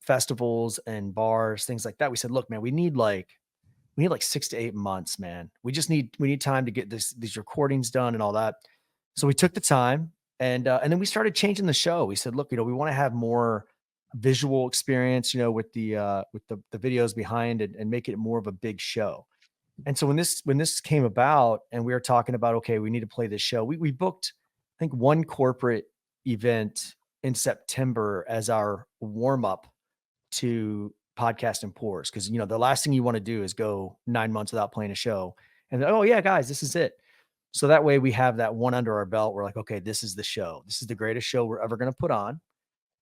festivals and bars, things like that. We said, look, man, we need like 6 to 8 months, man. We need time to get these recordings done and all that. So we took the time, and then we started changing the show. We said, look, we want to have more visual experience, with the videos behind it, and make it more of a big show. And so when this came about, and we were talking about, okay, we need to play this show, we booked, I think, one corporate event in September as our warm up to Podcast and Pours. Cause the last thing you want to do is go 9 months without playing a show. And oh yeah, guys, this is it. So that way we have that one under our belt. We're like, okay, this is the show. This is the greatest show we're ever going to put on.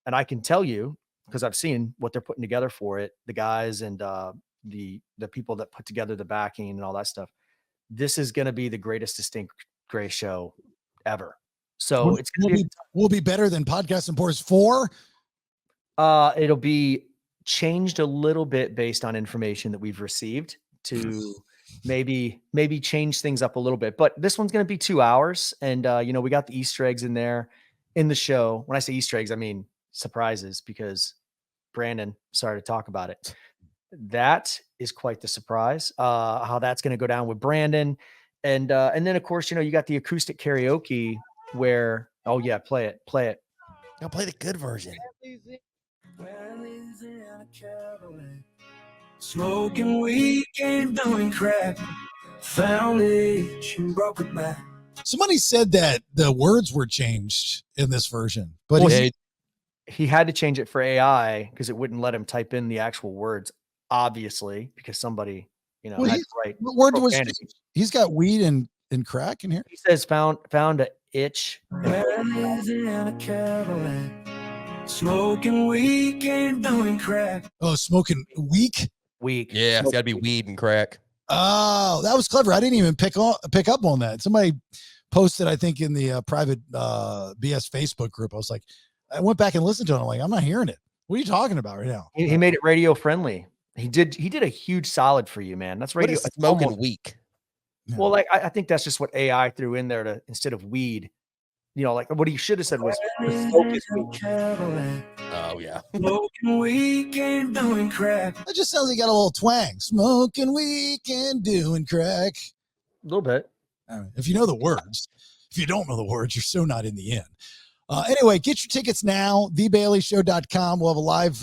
And I can tell you, because I've seen what they're putting together for it, the guys and the people that put together the backing and all that stuff. This is going to be the greatest Distinct Grace show ever. So will be better than Podcast and Pours 4. It'll be changed a little bit based on information that we've received to maybe change things up a little bit. But this one's going to be 2 hours, and we got the Easter eggs in there in the show. When I say Easter eggs, I mean surprises, because Branden started to talk about it. That is quite the surprise, how that's going to go down with Branden. And then of course, you got the acoustic karaoke where, oh yeah, play it. I'll play the good version. Smoking weed and doing crack. Found it and broke it back. Somebody said that the words were changed in this version, but he had to change it for AI because it wouldn't let him type in the actual words, obviously, because somebody, had to write. What word was changed? He's got weed and crack in here. He says found an itch. Smoking weed and doing crack. Oh, smoking weak. Yeah, it's got to be weed and crack. Oh, that was clever. I didn't even pick up on that. Somebody posted, I think, in the private BS Facebook group. I was like, I went back and listened to it. I'm like, I'm not hearing it. What are you talking about right now? He made it radio friendly. He did a huge solid for you, man. That's radio. Smoking weak. Yeah. Well, like I think that's just what AI threw in there to, instead of weed. Like what he should have said was focus weed. Oh yeah. Smoking weed and doing crack. That just sounds like he got a little twang. Smoking weed and doing crack. A little bit. If you know the words. If you don't know the words, you're so not in the end. Anyway, get your tickets now, thebaileyshow.com. We'll have a live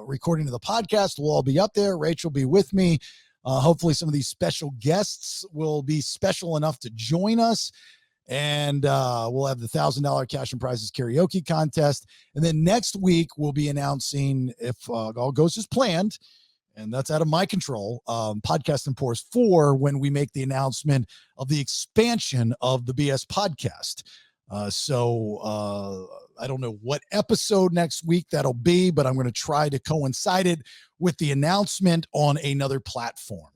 recording of the podcast. We'll all be up there. Rachel will be with me. Hopefully some of these special guests will be special enough to join us. And we'll have the $1,000 cash and prizes karaoke contest. And then next week, we'll be announcing, if all goes as planned, and that's out of my control, Podcast and Pours 4, when we make the announcement of the expansion of the BS podcast. So I don't know what episode next week that'll be, but I'm going to try to coincide it with the announcement on another platform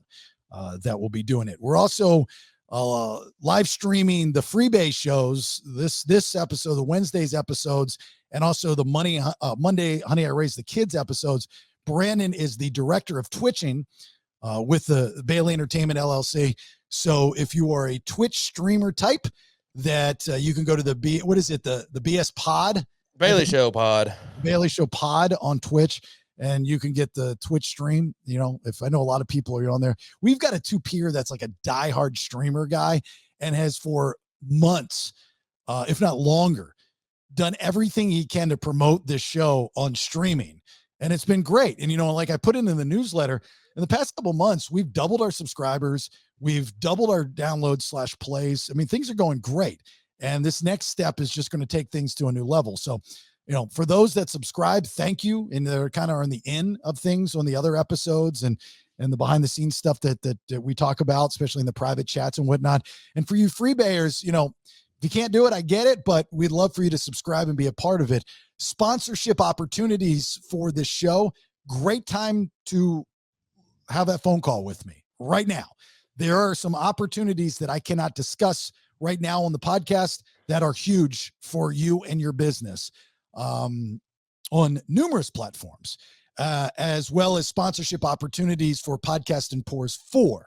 that will be doing it. We're also live streaming the Freebase shows, this episode, the Wednesdays episodes, and also the Monday Honey I Raised the Kids episodes. Branden is the director of Twitching with the Bailey Entertainment LLC. So if you are a Twitch streamer type, that you can go to the BS Pod, Bailey Show Pod on Twitch, and you can get the Twitch stream. If I know a lot of people are on there, we've got a two-peer that's like a diehard streamer guy and has for months, if not longer, done everything he can to promote this show on streaming. And it's been great. And, like I put it in the newsletter, in the past couple months, we've doubled our subscribers. We've doubled our downloads /plays. I mean, things are going great. And this next step is just going to take things to a new level. So, for those that subscribe, thank you. And they're kind of on the end of things on the other episodes and the behind the scenes stuff that we talk about, especially in the private chats and whatnot. And for you freebayers, if you can't do it, I get it, but we'd love for you to subscribe and be a part of it. Sponsorship opportunities for this show. Great time to have that phone call with me right now. There are some opportunities that I cannot discuss right now on the podcast that are huge for you and your business on numerous platforms, as well as sponsorship opportunities for Podcast and Pours 4.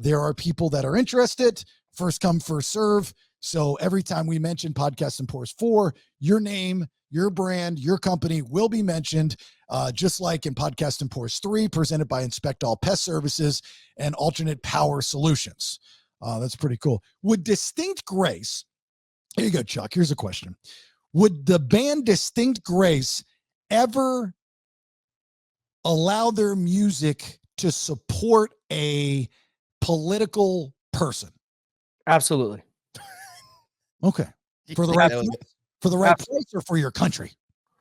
There are people that are interested, first come, first serve. So every time we mention Podcast and Pours 4, your name, your brand, your company will be mentioned, just like in Podcast and Pours 3, presented by Inspect All Pest Services and Alternate Power Solutions. That's pretty cool. Would Distinct Grace, here you go, Chuck, here's a question. Would the band Distinct Grace ever allow their music to support a political person? Absolutely. Okay. For the right place or for your country?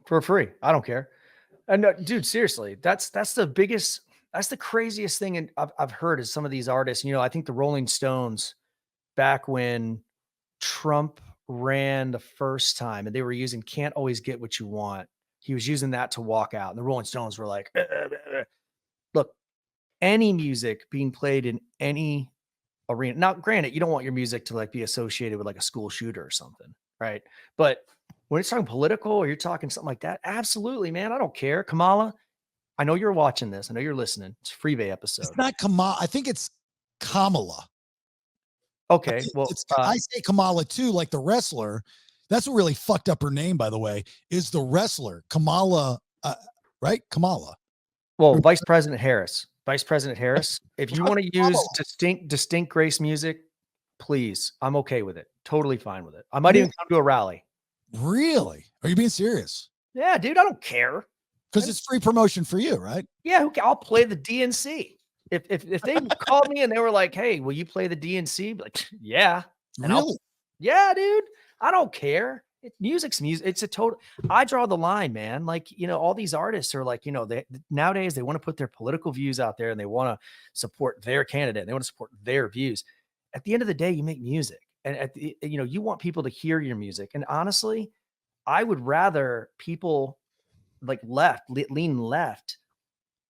For free. I don't care. And dude, seriously, that's the craziest thing I've heard is some of these artists. I think the Rolling Stones, back when Trump ran the first time and they were using "Can't Always Get What You Want," he was using that to walk out. And the Rolling Stones were like, look, any music being played in any arena. Now, granted, you don't want your music to like be associated with like a school shooter or something, right? But when it's talking political or you're talking something like that, absolutely, man. I don't care. Kamala, I know you're watching this. I know you're listening. It's a Freebay episode. It's not Kamala. I think it's Kamala. Okay. Well, I say Kamala too, like the wrestler. That's what really fucked up her name, by the way, is the wrestler. Kamala, right? Kamala. Well, Vice President Harris. If you want to use distinct Grace music, please. I'm okay with it. Totally fine with it. I might even come to a rally. Really? Are you being serious? Yeah, dude, I don't care. Because it's free promotion for you, right? Yeah, I'll play the DNC. If they called me and they were like, "Hey, will you play the DNC?" Like, yeah. And really? Yeah, dude. I don't care. Music's music. It's a total. I draw the line, man. Like, all these artists are like, nowadays they want to put their political views out there and they want to support their candidate. They want to support their views. At the end of the day, you make music, and you want people to hear your music. And honestly, I would rather people like lean left,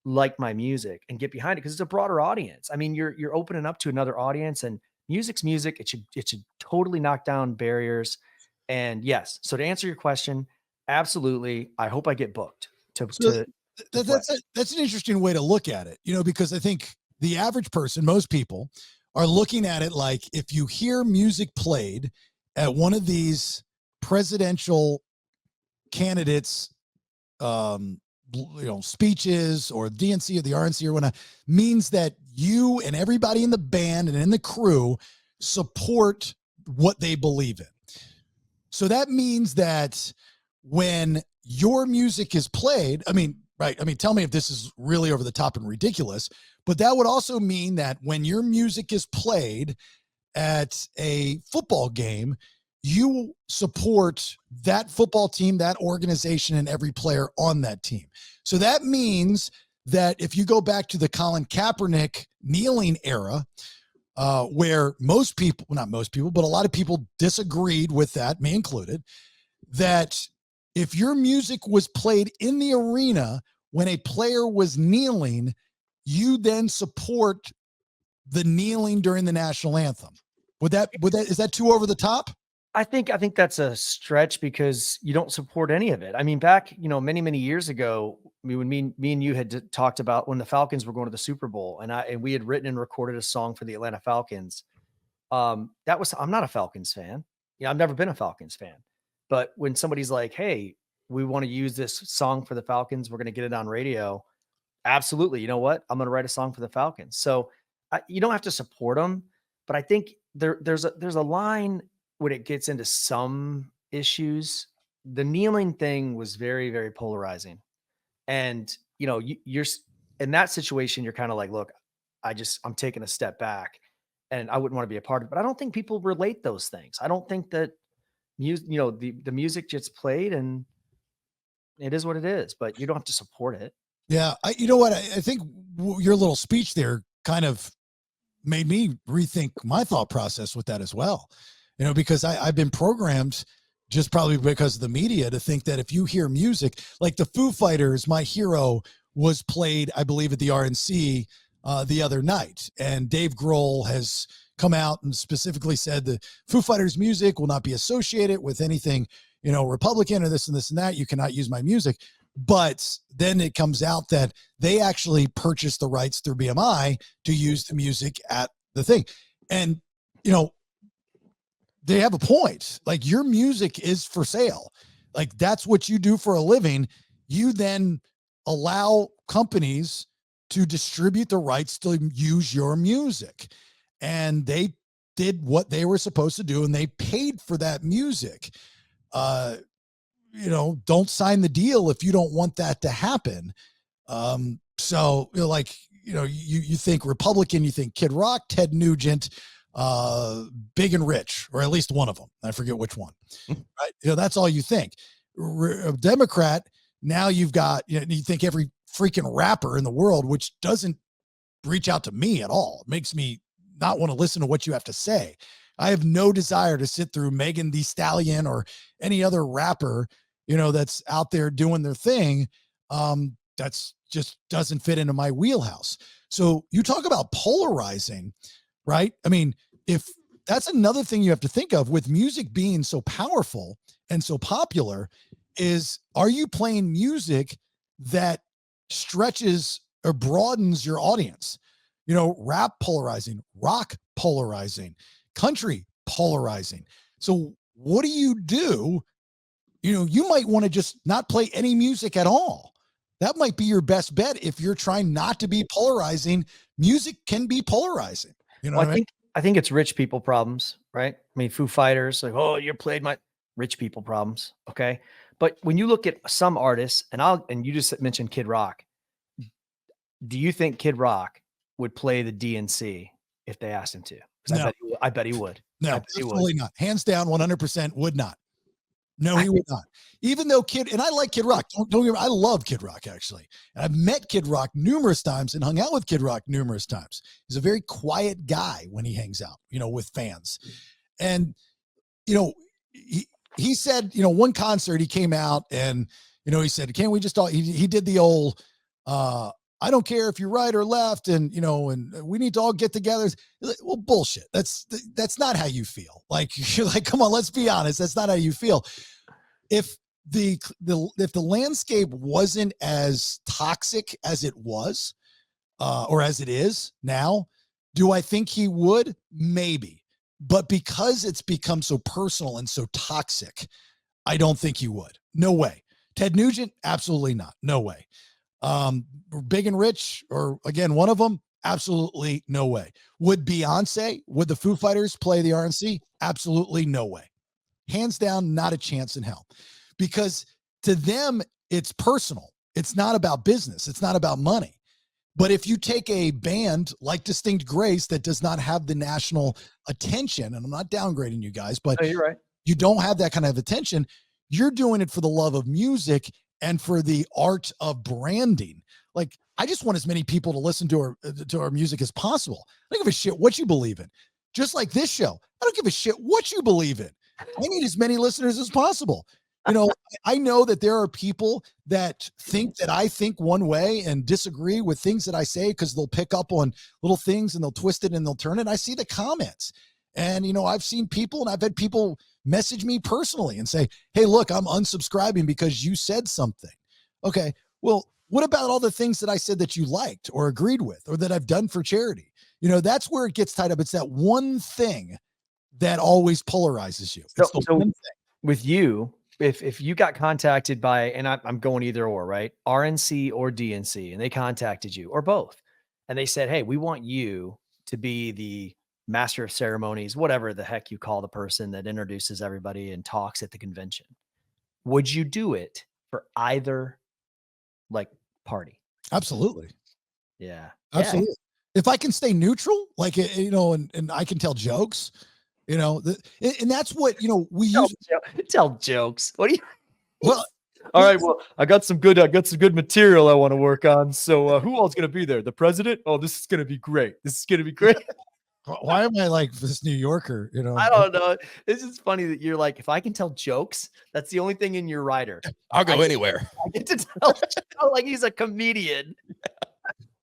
like my music and get behind it because it's a broader audience. I mean, you're opening up to another audience, and music's music. It should totally knock down barriers. And yes, so to answer your question, absolutely. I hope I get booked that's an interesting way to look at it, because I think the average person, most people are looking at it like if you hear music played at one of these presidential candidates, speeches or DNC or the RNC or whatnot, means that you and everybody in the band and in the crew support what they believe in. So that means that when your music is played, tell me if this is really over the top and ridiculous, but that would also mean that when your music is played at a football game, you support that football team, that organization, and every player on that team. So that means that if you go back to the Colin Kaepernick kneeling era, where most people, not most people, but a lot of people disagreed with that, me included, that if your music was played in the arena when a player was kneeling, you then support the kneeling during the national anthem. Is that too over the top? I think that's a stretch because you don't support any of it. I mean, back, many, many years ago, when me and you had talked about when the Falcons were going to the Super Bowl and we had written and recorded a song for the Atlanta Falcons. I'm not a Falcons fan. I've never been a Falcons fan, but when somebody's like, "Hey, we want to use this song for the Falcons, we're going to get it on radio." Absolutely. You know what? I'm going to write a song for the Falcons. So you don't have to support them, but I think there's a line when it gets into some issues. The kneeling thing was very, very polarizing. And, you're in that situation, you're kind of like, look, I'm taking a step back. and I wouldn't want to be a part of it. But I don't think people relate those things. I don't think that music, the music gets played and it is what it is, but you don't have to support it. Yeah. You know what? I think your little speech there kind of made me rethink my thought process with that as well. Because I've been programmed just probably because of the media to think that if you hear music, like the Foo Fighters, My Hero was played, I believe, at the RNC the other night. And Dave Grohl has come out and specifically said the Foo Fighters music will not be associated with anything, Republican or this and this and that. You cannot use my music. But then it comes out that they actually purchased the rights through BMI to use the music at the thing. And, they have a point. Like, your music is for sale. Like, that's what you do for a living. You then allow companies to distribute the rights to use your music. And they did what they were supposed to do, and they paid for that music. Don't sign the deal if you don't want that to happen. So you think Republican, you think Kid Rock, Ted Nugent, Big and Rich, or at least one of them. I forget which one. Right? That's all you think. Democrat, now you've got, you think every freaking rapper in the world, which doesn't reach out to me at all. It makes me not want to listen to what you have to say. I have no desire to sit through Megan Thee Stallion or any other rapper, that's out there doing their thing. That's just doesn't fit into my wheelhouse. So you talk about polarizing, right? I mean, if that's another thing you have to think of with music being so powerful and so popular, is, are you playing music that stretches or broadens your audience? Rap polarizing, rock polarizing, country polarizing. So what do? You might want to just not play any music at all. That might be your best bet if you're trying not to be polarizing. Music can be polarizing. I think it's rich people problems, right? I mean, Foo Fighters, like, oh, you played my rich people problems. Okay. But when you look at some artists, and you just mentioned Kid Rock, do you think Kid Rock would play the DNC if they asked him to? No. I bet he would. No, absolutely not. Hands down, 100% would not. No, he would not. Even though and I like Kid Rock. Don't get me, I love Kid Rock, actually. And I've met Kid Rock numerous times and hung out with Kid Rock numerous times. He's a very quiet guy when he hangs out, with fans. And, he said, one concert he came out and, he said, can't we just all, he did the old, I don't care if you're right or left, and and we need to all get together. Well, bullshit. That's not how you feel. Like, you're like, come on, let's be honest. That's not how you feel. If the landscape wasn't as toxic as it was, or as it is now, do I think he would? Maybe. But because it's become so personal and so toxic, I don't think he would. No way. Ted Nugent, absolutely not. No way. Big and Rich, or again, one of them, absolutely no way. Would Beyonce, would the Foo Fighters play the RNC? Absolutely no way. Hands down, not a chance in hell. Because to them, it's personal. It's not about business. It's not about money. But if you take a band like Distinct Grace that does not have the national attention, and I'm not downgrading you guys, but you're right. You don't have that kind of attention. You're doing it for the love of music and for the art of branding. Like, I just want as many people to listen to our music as possible. I don't give a shit what you believe in. Just like this show, I don't give a shit what you believe in. I need as many listeners as possible. I know that there are people that think that I think one way and disagree with things that I say because they'll pick up on little things and they'll twist it and they'll turn it. I see the comments, and I've seen people, and I've had people message me personally and say, hey, look, I'm unsubscribing because you said something. Okay, well, what about all the things that I said that you liked or agreed with or that I've done for charity? That's where it gets tied up. It's that one thing that always polarizes you. It's the one thing. With you, if you got contacted by, and I'm going either or, right? RNC or DNC, and they contacted you, or both, and they said, hey, we want you to be the master of ceremonies, whatever the heck you call the person that introduces everybody and talks at the convention, would you do it for either party? Absolutely. Yeah. Absolutely. If I can stay neutral, like, and I can tell jokes, and that's what, we use. Tell jokes. What do you? Well, all right. Well, I got some good material I want to work on. So who all's going to be there? The president? Oh, this is going to be great. This is going to be great. Why am I like this New Yorker? I don't know. It's just funny that you're like, if I can tell jokes, that's the only thing in your rider. I'll go anywhere. I get to tell like he's a comedian.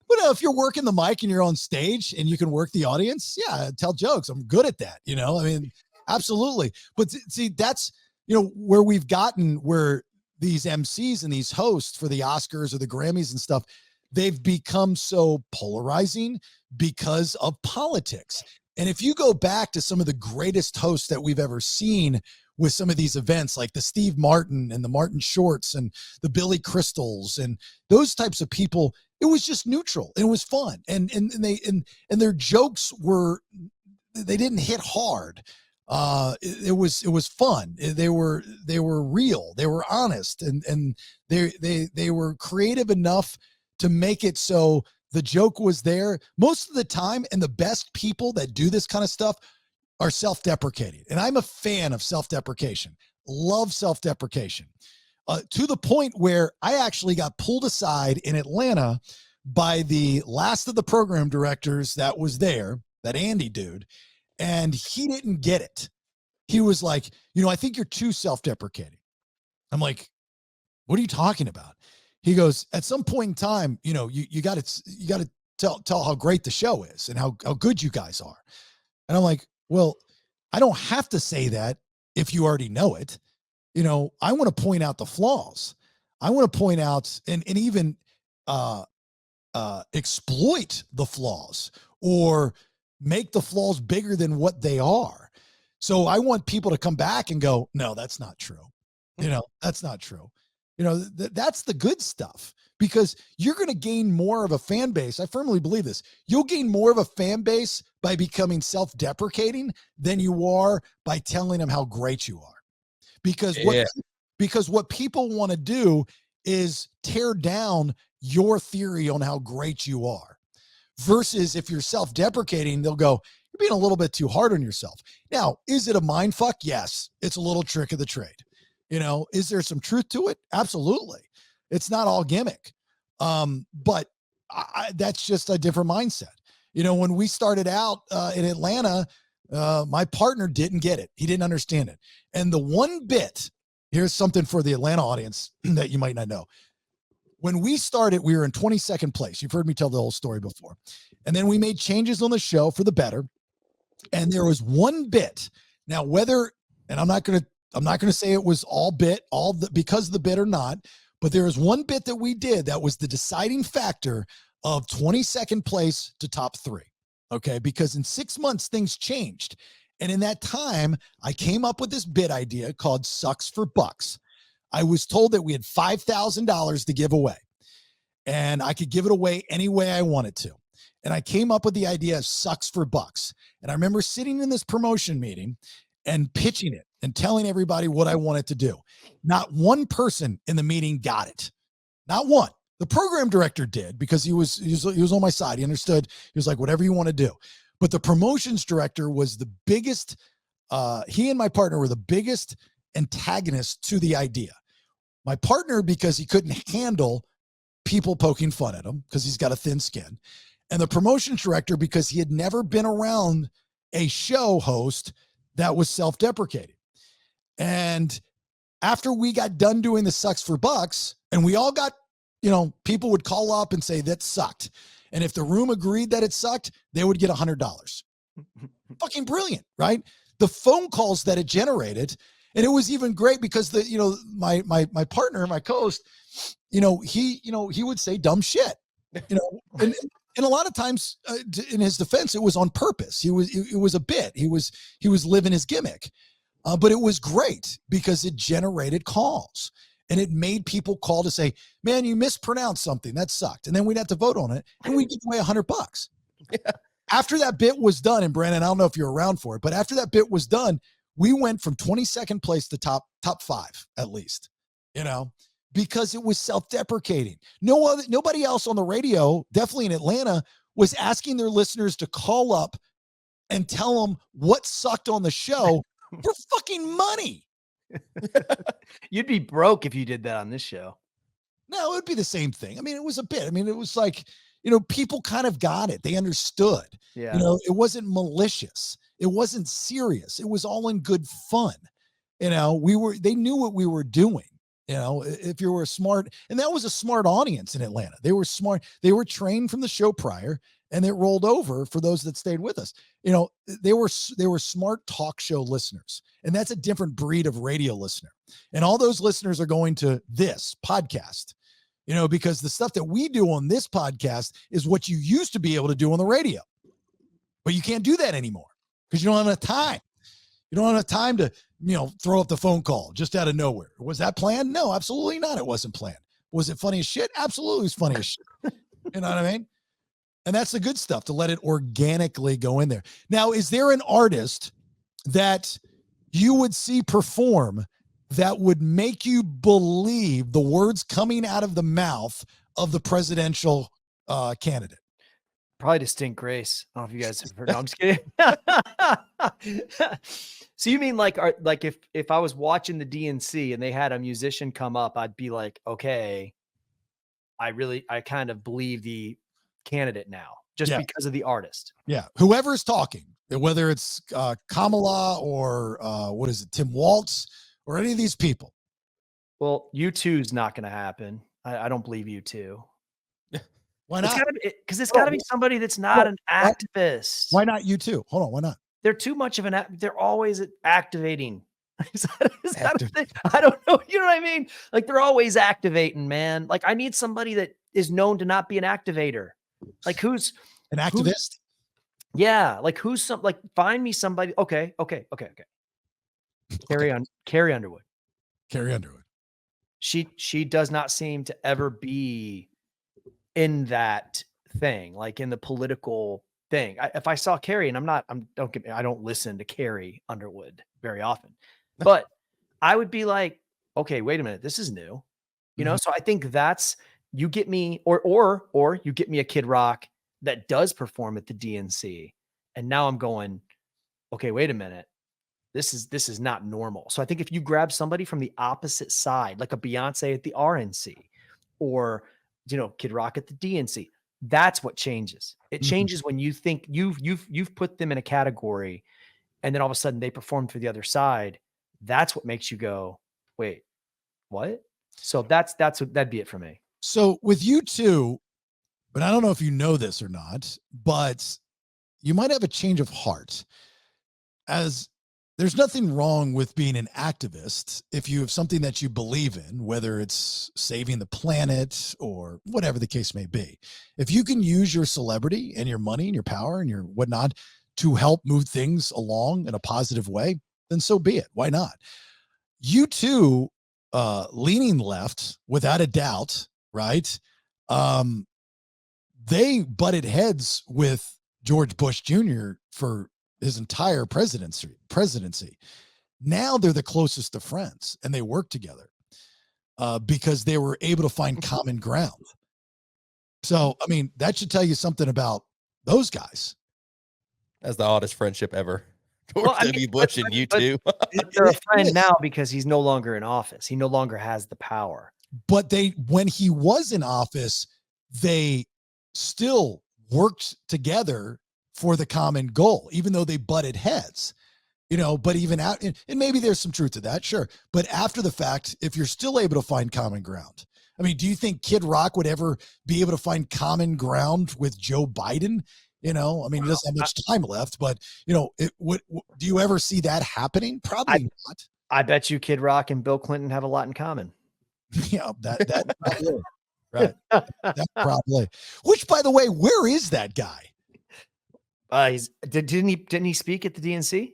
Well, if you're working the mic and you're on stage and you can work the audience, yeah, tell jokes. I'm good at that. I mean, absolutely. But see, that's, where we've gotten where these MCs and these hosts for the Oscars or the Grammys and stuff, they've become so polarizing because of politics. And if you go back to some of the greatest hosts that we've ever seen with some of these events, like the Steve Martin and the Martin Shorts and the Billy Crystals and those types of people, it was just neutral. It was fun. And their jokes they didn't hit hard. It was fun. They were real. They were honest, and they were creative enough to make it so the joke was there most of the time. And the best people that do this kind of stuff are self-deprecating. And I'm a fan of self-deprecation. Love self-deprecation. To the point where I actually got pulled aside in Atlanta by the last of the program directors that was there, that Andy dude, and he didn't get it. He was like, I think you're too self-deprecating. I'm like, what are you talking about? He goes, at some point in time, you got to tell how great the show is and how good you guys are. And I'm like, well, I don't have to say that if you already know it. I want to point out the flaws. I want to point out and even exploit the flaws or make the flaws bigger than what they are. So I want people to come back and go, no, that's not true. That's not true. That's the good stuff, because you're going to gain more of a fan base. I firmly believe this. You'll gain more of a fan base by becoming self-deprecating than you are by telling them how great you are. Because what people want to do is tear down your theory on how great you are. Versus if you're self-deprecating, they'll go, you're being a little bit too hard on yourself. Now, is it a mind fuck? Yes. It's a little trick of the trade. Is there some truth to it? Absolutely. It's not all gimmick. But that's just a different mindset. When we started out in Atlanta, my partner didn't get it. He didn't understand it. And the one bit, here's something for the Atlanta audience that you might not know. When we started, we were in 22nd place. You've heard me tell the whole story before. And then we made changes on the show for the better. And there was one bit. Now, and I'm not going to say it was because of the bit or not, but there was one bit that we did that was the deciding factor of 22nd place to top 3. Okay. Because in 6 months, things changed. And in that time, I came up with this bit idea called Sucks for Bucks. I was told that we had $5,000 to give away, and I could give it away any way I wanted to. And I came up with the idea of Sucks for Bucks. And I remember sitting in this promotion meeting and pitching it and telling everybody what I wanted to do. Not one person in the meeting got it. Not one. The program director did, because he was on my side. He understood. He was like, whatever you want to do. But the promotions director was the biggest. He and my partner were the biggest antagonists to the idea. My partner, because he couldn't handle people poking fun at him because he's got a thin skin. And the promotions director, because he had never been around a show host that was self-deprecating. And after we got done doing the Sucks for Bucks, and we all got, people would call up and say that sucked. And if the room agreed that it sucked, they would get $100. Fucking brilliant, right? The phone calls that it generated. And it was even great because my partner, my co-host, he would say dumb shit, and a lot of times in his defense, it was on purpose. It was a bit. He was living his gimmick, but it was great because it generated calls and it made people call to say, man, you mispronounced something. That sucked. And then we'd have to vote on it and we'd give away $100. Yeah. After that bit was done, and Brandon, I don't know if you're around for it, but after that bit was done, we went from 22nd place to top 5, at least, because it was self-deprecating. Nobody else on the radio, definitely in Atlanta, was asking their listeners to call up and tell them what sucked on the show for fucking money. You'd be broke if you did that on this show. No, it would be the same thing. I mean, it was a bit. I mean, it was like, people kind of got it. They understood. Yeah. It wasn't malicious. It wasn't serious. It was all in good fun. They knew what we were doing. If you were smart, and that was a smart audience in Atlanta. They were smart. They were trained from the show prior, and it rolled over for those that stayed with us. They were smart talk show listeners, and that's a different breed of radio listener. And all those listeners are going to this podcast, because the stuff that we do on this podcast is what you used to be able to do on the radio, but you can't do that anymore because you don't have enough time. You don't have enough time to, throw up the phone call just out of nowhere. Was that planned? No, absolutely not. It wasn't planned. Was it funny as shit? Absolutely, it was funny as shit. You know what I mean? And that's the good stuff, to let it organically go in there. Now, is there an artist that you would see perform that would make you believe the words coming out of the mouth of the presidential candidate? Probably Distinct Grace. I don't know if you guys have heard. No, I'm just kidding. So you mean like if I was watching the DNC and they had a musician come up, I'd be like, okay, I kind of believe the candidate now just because of the artist. Yeah. Whoever's talking, whether it's Kamala or Tim Waltz or any of these people. Well, U2 is not going to happen. I don't believe U2. Why not? Because it's got to be somebody that's not an activist. Why not U2? Hold on. Why not? They're too much of they're always activating. Is that a thing? I don't know. You know what I mean? Like they're always activating, man. Like I need somebody that is known to not be an activator. Like who's an activist? Yeah. Like find me somebody. Okay. Carrie Underwood. Carrie Underwood. She does not seem to ever be in that thing, like in the political thing. If I saw Carrie, and I don't listen to Carrie Underwood very often, but I would be like, okay, wait a minute, this is new, So I think that's you get me, or you get me a Kid Rock that does perform at the DNC, and now I'm going, okay, wait a minute, this is not normal. So I think if you grab somebody from the opposite side, like a Beyonce at the RNC, or Kid Rock at the DNC, that's what changes. It changes when you think you've put them in a category, and then all of a sudden they perform for the other side. That's what makes you go, wait, what? So that'd be it for me. So with U2, but I don't know if you know this or not, but you might have a change of heart, as there's nothing wrong with being an activist if you have something that you believe in, whether it's saving the planet or whatever the case may be. If you can use your celebrity and your money and your power and your whatnot to help move things along in a positive way, then so be it. Why not? U2, leaning left, without a doubt, right? They butted heads with George Bush Jr. for his entire presidency. Now they're the closest of friends, and they work together because they were able to find common ground. So, I mean, that should tell you something about those guys. That's the oddest friendship ever. George W. Bush and U2. They're a friend now because he's no longer in office. He no longer has the power. But when he was in office, they still worked together for the common goal, even though they butted heads, but even out, and maybe there's some truth to that. Sure. But after the fact, if you're still able to find common ground, I mean, do you think Kid Rock would ever be able to find common ground with Joe Biden? He doesn't have much time left, but do you ever see that happening? Probably not. I bet you Kid Rock and Bill Clinton have a lot in common. Yeah, that probably, right. That probably. Which, by the way, where is that guy? Didn't he speak at the DNC?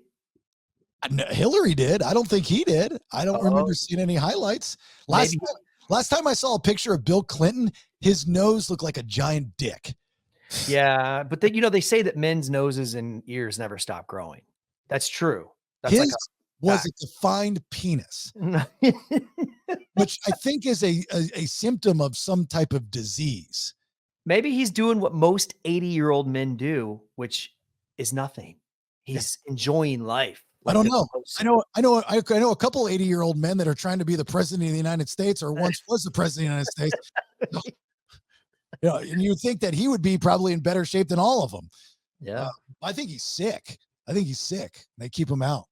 No, Hillary did. I don't think he did. I don't remember seeing any highlights. Last time I saw a picture of Bill Clinton, his nose looked like a giant dick. Yeah, but they say that men's noses and ears never stop growing. That's true. That's his was a defined penis, which I think is a symptom of some type of disease. Maybe he's doing what most 80-year-old men do, which is nothing. He's enjoying life. I don't know. I know a couple 80-year-old men that are trying to be the president of the United States or once was the president of the United States. And you would think that he would be probably in better shape than all of them. Yeah. I think he's sick. They keep him out.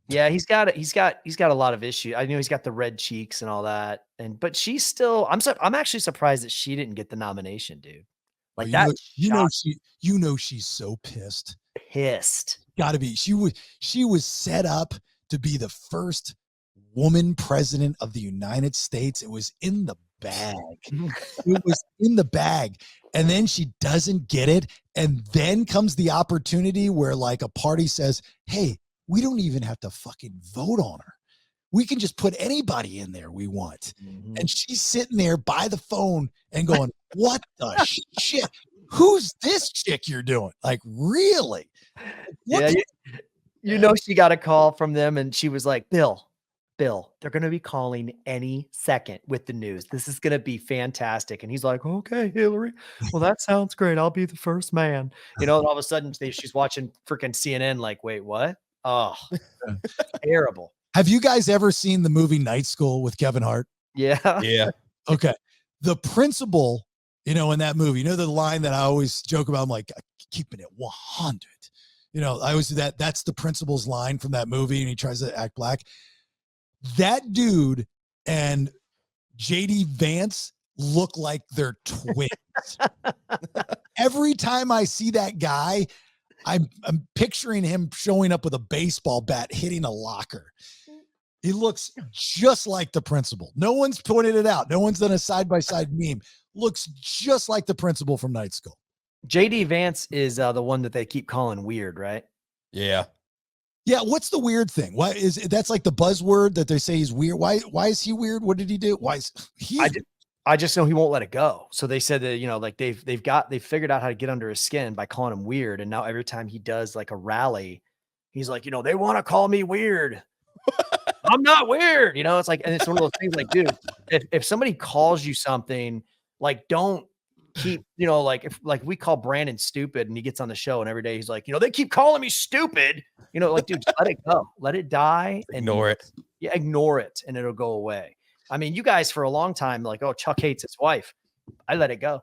Yeah, he's got a lot of issues. I know he's got the red cheeks and all that. But she's still I'm actually surprised that she didn't get the nomination, dude. Like she's so pissed. Gotta be. She was set up to be the first woman president of the United States. It was in the bag. It was in the bag. And then she doesn't get it. And then comes the opportunity where like a party says, hey, we don't even have to fucking vote on her. We can just put anybody in there we want. Mm-hmm. And she's sitting there by the phone and going, what the shit? Who's this chick you're doing? Like, really? She got a call from them and she was like, Bill, they're going to be calling any second with the news. This is going to be fantastic. And he's like, okay, Hillary. Well, that sounds great. I'll be the first man. And all of a sudden she's watching freaking CNN like, wait, what? Oh, terrible. Have you guys ever seen the movie Night School with Kevin Hart? Yeah. Yeah. Okay. The principal, in that movie, the line that I always joke about, I'm like, keeping it 100. I always do that. That's the principal's line from that movie. And he tries to act black. That dude and JD Vance look like they're twins. Every time I see that guy, I'm picturing him showing up with a baseball bat, hitting a locker. He looks just like the principal. No one's pointed it out. No one's done a side-by-side meme. Looks just like the principal from Night School. JD Vance is the one that they keep calling weird, right? Yeah. Yeah. What's the weird thing? Why is that's like the buzzword that they say he's weird? Why is he weird? What did he do? Why is he? I just know he won't let it go. So they said that, like they've figured out how to get under his skin by calling him weird. And now every time he does like a rally, he's like, they want to call me weird. I'm not weird. It's like, and it's one of those things like, dude, if somebody calls you something, like, don't keep, if we call Brandon stupid and he gets on the show and every day he's like, they keep calling me stupid, like, dude, just let it go, let it die. Ignore it. Yeah. Ignore it. And it'll go away. I mean, you guys for a long time, like, oh, Chuck hates his wife. I let it go.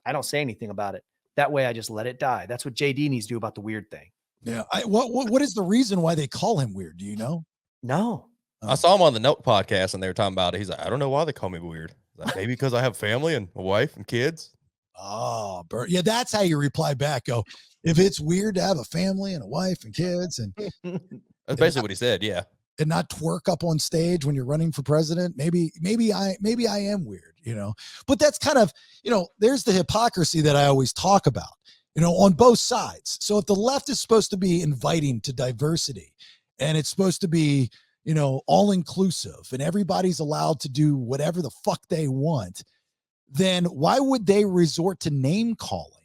I don't say anything about it. That way I just let it die. That's what JD needs to do about the weird thing. Yeah. What is the reason why they call him weird? Do you know? No. I saw him on the Note podcast and they were talking about it. He's like, I don't know why they call me weird. Like, maybe because I have family and a wife and kids. Oh, yeah. That's how you reply back. Go, if it's weird to have a family and a wife and kids, and that's basically what he said. Yeah. And not twerk up on stage when you're running for president. Maybe I am weird, but that's kind of, there's the hypocrisy that I always talk about, on both sides. So if the left is supposed to be inviting to diversity and it's supposed to be, all inclusive and everybody's allowed to do whatever the fuck they want, then why would they resort to name calling?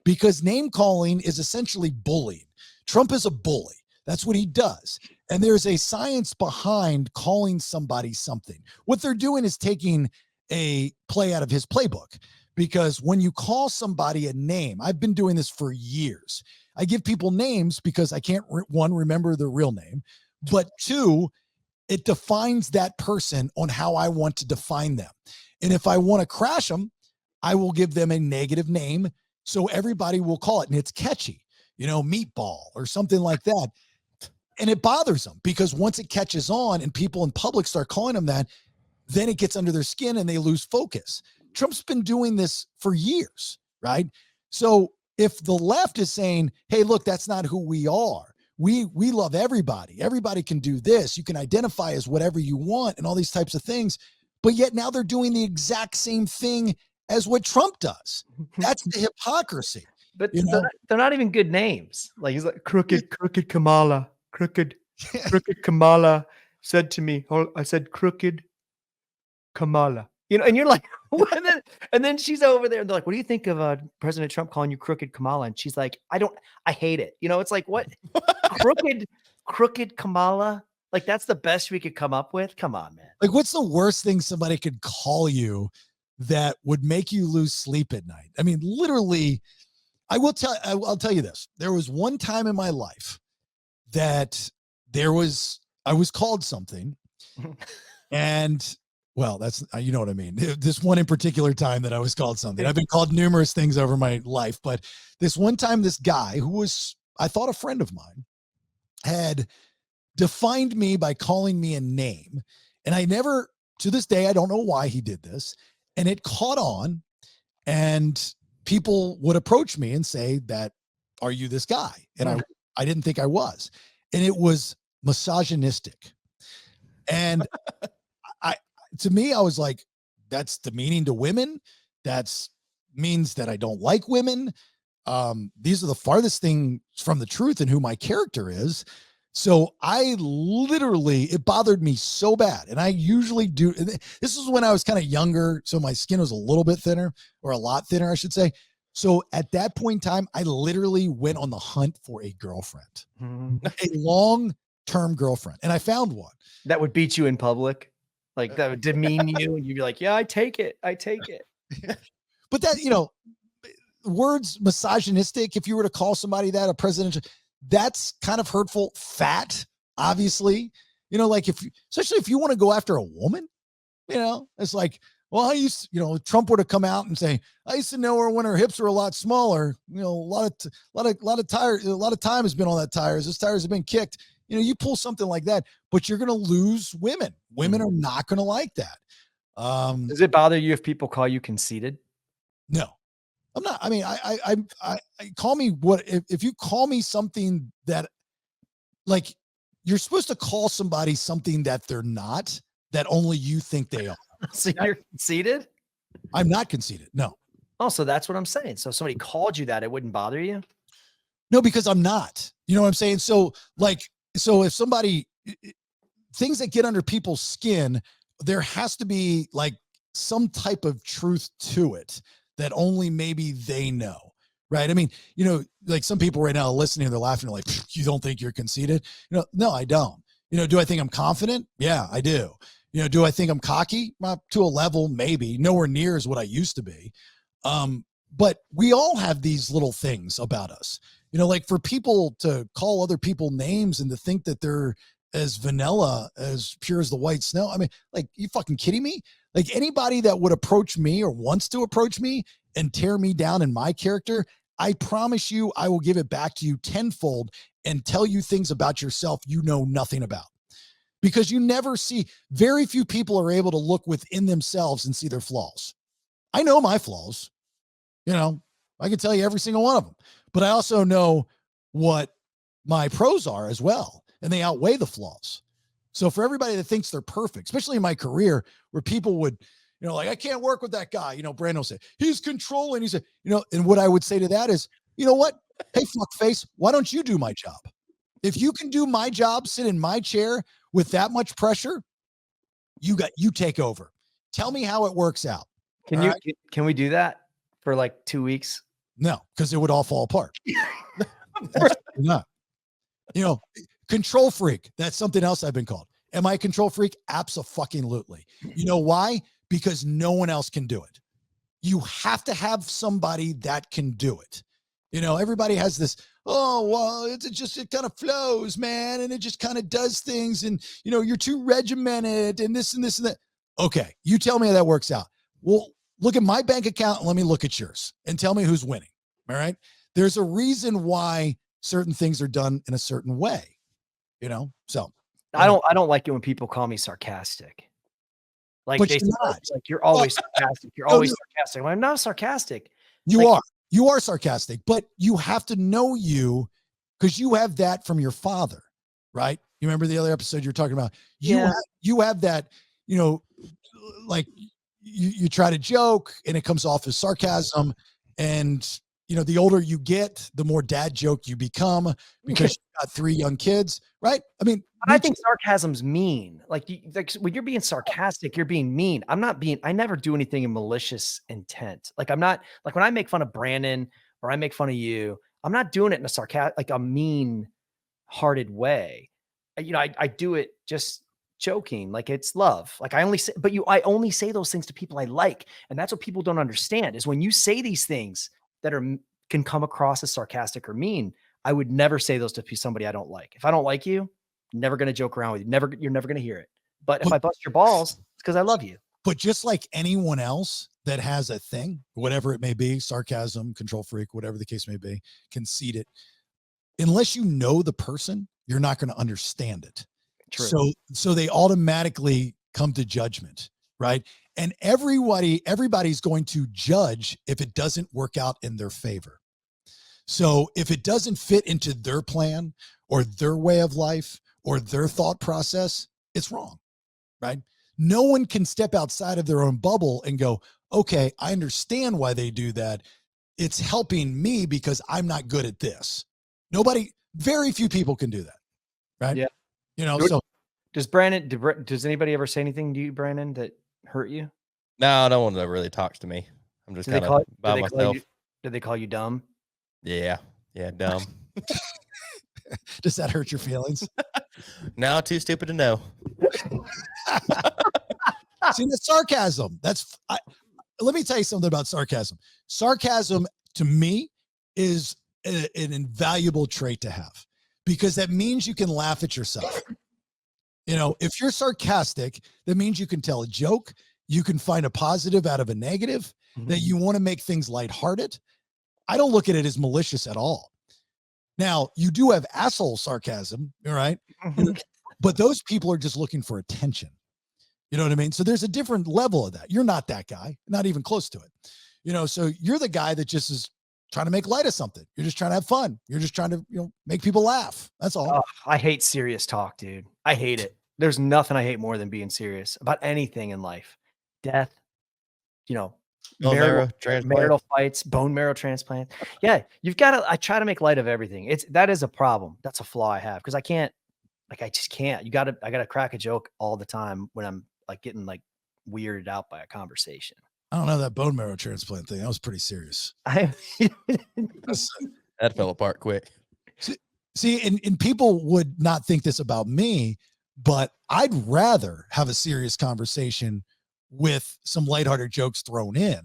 Because name calling is essentially bullying. Trump is a bully. That's what he does. And there's a science behind calling somebody something. What they're doing is taking a play out of his playbook, because when you call somebody a name, I've been doing this for years. I give people names because I can't, one, remember their real name, but two, it defines that person on how I want to define them. And if I want to crash them, I will give them a negative name so everybody will call it, and it's catchy, meatball or something like that. And it bothers them because once it catches on and people in public start calling them that, then it gets under their skin and they lose focus. Trump's been doing this for years, right? So if the left is saying, hey, look, that's not who we are. We love everybody. Everybody can do this. You can identify as whatever you want and all these types of things. But yet now they're doing the exact same thing as what Trump does. That's the hypocrisy. But they're not even good names. Like he's like crooked Kamala. Crooked Kamala said to me, I said, crooked Kamala. And you're like, and then she's over there and they're like, what do you think of President Trump calling you crooked Kamala? And she's like, I hate it. It's like, what? crooked Kamala? Like, that's the best we could come up with? Come on, man. Like, what's the worst thing somebody could call you that would make you lose sleep at night. I mean, literally, I'll tell you this. There was one time in my life that I was called something, and well, that's, you know what I mean. This one in particular time that I was called something. I've been called numerous things over my life, but this one time, this guy who was, I thought, a friend of mine, had defined me by calling me a name. And I never, to this day, I don't know why he did this. And it caught on, and people would approach me and say that, are you this guy? And I didn't think I was. And it was misogynistic. And to me, I was like, that's demeaning to women. That's means that I don't like women. These are the farthest things from the truth and who my character is. So I literally, it bothered me so bad. And I usually do. This is when I was kind of younger. So my skin was a little bit thinner, or a lot thinner, I should say. So at that point in time, I literally went on the hunt for a girlfriend, a long-term girlfriend. And I found one. That would beat you in public. Like that would demean you, and you'd be like, yeah, I take it. I take it. But that, words misogynistic, if you were to call somebody that, a presidential, that's kind of hurtful. Fat, obviously, like especially if you want to go after a woman, it's like, well, Trump would have come out and say, I used to know her when her hips were a lot smaller. A lot of time has been on that tires. Those tires have been kicked. You pull something like that, but you're going to lose women. Women are not going to like that. Does it bother you if people call you conceited? No, I'm not. I mean, I call me what, if you call me something that, like, you're supposed to call somebody something that they're not, that only you think they are. So you're conceited? I'm not conceited. No. Oh, so that's what I'm saying. So if somebody called you that, it wouldn't bother you? No, because I'm not. You know what I'm saying? So if somebody, things that get under people's skin, there has to be like some type of truth to it that only maybe they know. Right. I mean, like some people right now listening, they're laughing, like, you don't think you're conceited? No, I don't. Do I think I'm confident? Yeah, I do. Do I think I'm cocky? To a level, maybe. Nowhere near as what I used to be. But we all have these little things about us. Like for people to call other people names and to think that they're as vanilla, as pure as the white snow. I mean, like, you fucking kidding me? Like, anybody that would approach me or wants to approach me and tear me down in my character, I promise you, I will give it back to you tenfold and tell you things about yourself you know nothing about. Because you never see, very few people are able to look within themselves and see their flaws. I know my flaws. I can tell you every single one of them. But I also know what my pros are as well, and they outweigh the flaws. So for everybody that thinks they're perfect, especially in my career, where people would, like, I can't work with that guy. Branden will say, he's controlling. He said, and what I would say to that is, you know what? Hey, fuckface, why don't you do my job? If you can do my job, sit in my chair with that much pressure, you take over. Tell me how it works out. Can we do that for like 2 weeks? No, because it would all fall apart. Not. Control freak. That's something else I've been called. Am I a control freak? Abso-fucking-lutely. You know why? Because no one else can do it. You have to have somebody that can do it. Everybody has this, oh, well, it kind of flows, man. And it just kind of does things. And, you're too regimented and this and this and that. Okay. You tell me how that works out. Well, look at my bank account and let me look at yours and tell me who's winning. All right. There's a reason why certain things are done in a certain way, so. I don't like it when people call me sarcastic. Like, but they you're not. Like, you're always sarcastic. You're always sarcastic. Well, I'm not sarcastic. You are sarcastic, but you have to know you, because you have that from your father, right? You remember the other episode you were talking about? You have that, like you try to joke and it comes off as sarcasm. And, the older you get, the more dad joke you become, because you've got 3 young kids, right? I mean, I think sarcasm's mean. Like when you're being sarcastic, you're being mean. I never do anything in malicious intent. Like, I'm not, like, when I make fun of Branden or I make fun of you, I'm not doing it in a mean hearted way. I do it just joking. Like it's love. Like I only say those things to people I like. And that's what people don't understand is when you say these things that can come across as sarcastic or mean, I would never say those to somebody I don't like. If I don't like you, I'm never going to joke around with you. You're never going to hear it. But if I bust your balls, it's because I love you. But just like anyone else that has a thing, whatever it may be, sarcasm, control freak, whatever the case may be, conceited, unless you know the person, you're not going to understand it. True. So they automatically come to judgment, right? And everybody's going to judge if it doesn't work out in their favor. So if it doesn't fit into their plan or their way of life or their thought process, it's wrong, right? No one can step outside of their own bubble and go, okay, I understand why they do that. It's helping me because I'm not good at this. Very few people can do that. Right. Yeah. You know, so does anybody ever say anything to you, Brandon, that hurt you? No, no one ever really talks to me. I'm just kind of by myself. Did they call you dumb? Yeah. Yeah. Dumb. Does that hurt your feelings? No, too stupid to know. See, that's sarcasm. Let me tell you something about sarcasm. Sarcasm to me is an invaluable trait to have because that means you can laugh at yourself. You know, if you're sarcastic, that means you can tell a joke. You can find a positive out of a negative, that you want to make things lighthearted. I don't look at it as malicious at all. Now, you do have asshole sarcasm, all right? But those people are just looking for attention. You know what I mean? So there's a different level of that. You're not that guy, not even close to it. You know, so you're the guy that just is trying to make light of something. You're just trying to have fun. You're just trying to, make people laugh. That's all. Oh, I hate serious talk, dude. I hate it. There's nothing I hate more than being serious about anything in life. Death, marital fights, bone marrow transplant. Yeah, I try to make light of everything. That is a problem. That's a flaw I have because I just can't. I gotta crack a joke all the time when I'm like getting like weirded out by a conversation. I don't know that bone marrow transplant thing. That was pretty serious. That fell apart quick. See, and people would not think this about me, but I'd rather have a serious conversation with some lighthearted jokes thrown in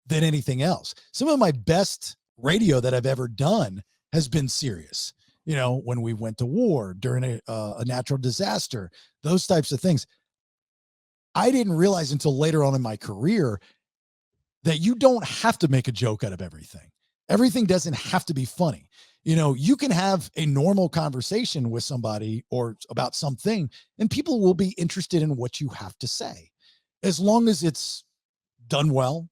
than anything else. Some of my best radio that I've ever done has been serious. You know, when we went to war, during a natural disaster, those types of things. I didn't realize until later on in my career that you don't have to make a joke out of everything. Everything doesn't have to be funny. You know, you can have a normal conversation with somebody or about something, and people will be interested in what you have to say, as long as it's done well,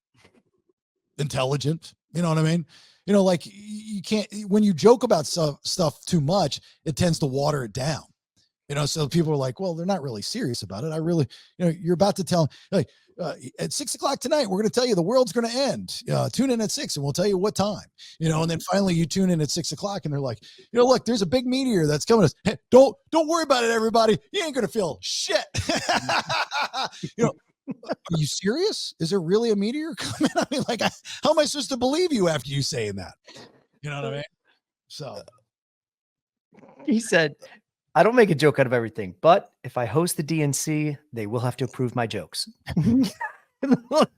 intelligent. You know what I mean? You know, like you can't, when you joke about stuff too much, it tends to water it down. You know, so people are like, well, they're not really serious about it. You're about to tell, like, at 6:00 tonight, we're going to tell you the world's going to end. Tune in at 6 and we'll tell you what time, and then finally you tune in at 6:00 and they're like, look, there's a big meteor that's coming. Hey, don't worry about it, everybody. You ain't going to feel shit. Are you serious? Is there really a meteor coming? I mean, like, how am I supposed to believe you after you saying that? You know what I mean? So he said, I don't make a joke out of everything, but if I host the DNC, they will have to approve my jokes. What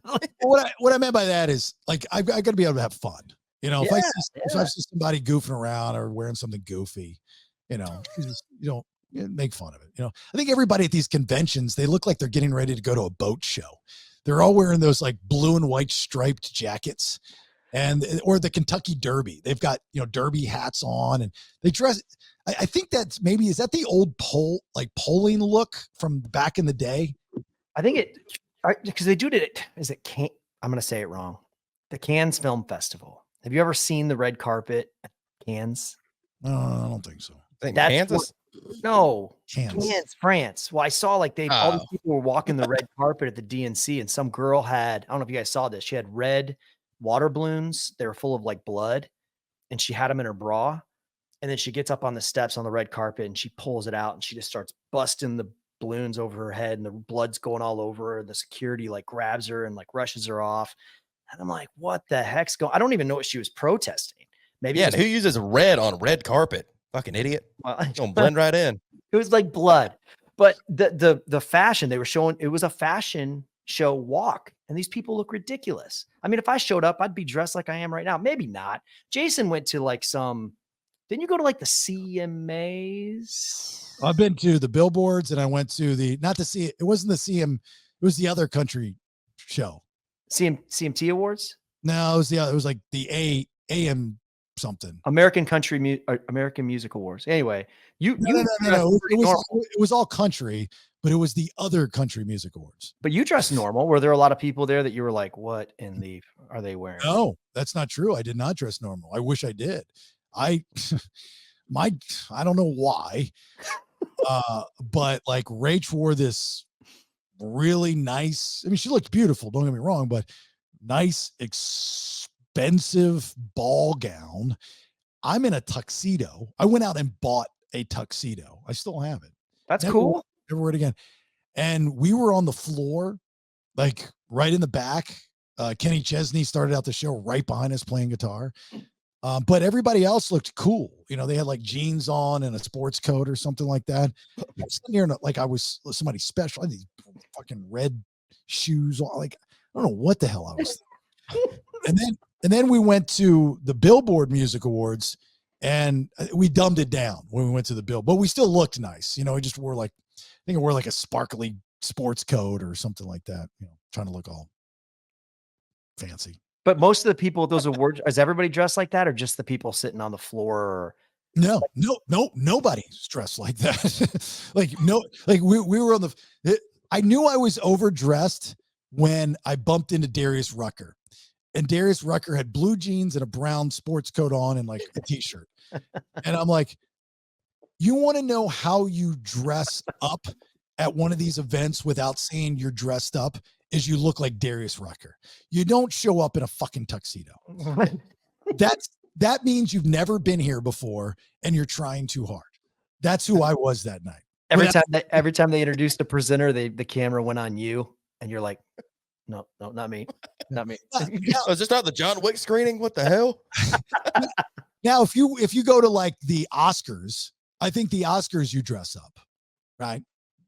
I meant by that is, like, I got to be able to have fun. If I see somebody goofing around or wearing something goofy, make fun of it. I think everybody at these conventions, they look like they're getting ready to go to a boat show. They're all wearing those like blue and white striped jackets or the Kentucky Derby. They've got, derby hats on and they dress. I think that's is that the old polling look from back in the day? I think because they do it. I'm going to say it wrong. The Cannes Film Festival. Have you ever seen the red carpet at Cannes? No, I don't think so. I think Kansas. Cannes, France. Well, I saw all these people were walking the red carpet at the DNC, and some girl I don't know if you guys saw this. She had red water balloons. They were full of like blood, and she had them in her bra. And then she gets up on the steps on the red carpet and she pulls it out and she just starts busting the balloons over her head and the blood's going all over her. The security like grabs her and like rushes her off. And I'm like, what the heck's going on? I don't even know what she was protesting. Maybe who uses red on red carpet? Fucking idiot. Well, it's gonna blend right in. It was like blood. But the fashion they were showing, it was a fashion show walk, and these people look ridiculous. I mean, if I showed up, I'd be dressed like I am right now. Maybe not. Jason went to like didn't you go to like the CMAs? I've been to the billboards, and I went to it wasn't the CM, it was the other country show. CMT Awards? No, it was like the AM something. American Music Awards. Anyway, no. It was all country, but it was the other country music awards. But you dressed normal. Were there a lot of people there that you were like, what in the are they wearing? No, that's not true. I did not dress normal. I wish I did. I don't know why. But like Rach wore this really nice, I mean, she looked beautiful, don't get me wrong, but nice, expensive ball gown. I'm in a tuxedo. I went out and bought a tuxedo. I still have it. That's cool. Never wear it again. And we were on the floor, like right in the back. Kenny Chesney started out the show right behind us playing guitar. But everybody else looked cool. You know, they had like jeans on and a sports coat or something like that. I was sitting here like I was somebody special. I had these fucking red shoes on. Like, I don't know what the hell I was thinking. And then we went to the Billboard Music Awards, and we dumbed it down when we went to the Bill, but we still looked nice. You know, we just wore like, I think I wore like a sparkly sports coat or something like that, you know, trying to look all fancy. But most of the people at those awards, is everybody dressed like that, or just the people sitting on the floor? No, nobody's dressed like that. We were on I knew I was overdressed when I bumped into Darius Rucker, and Darius Rucker had blue jeans and a brown sports coat on and like a t-shirt. And I'm like, you want to know how you dress up at one of these events without saying you're dressed up? Is you look like Darius Rucker. You don't show up in a fucking tuxedo. That means you've never been here before and you're trying too hard. That's who I was that night. Every time they introduced a presenter, the camera went on you, and you're like, no, not me, not me. Is this not the John Wick screening? What the hell? Now, if you go to like the Oscars, I think the Oscars you dress up, right?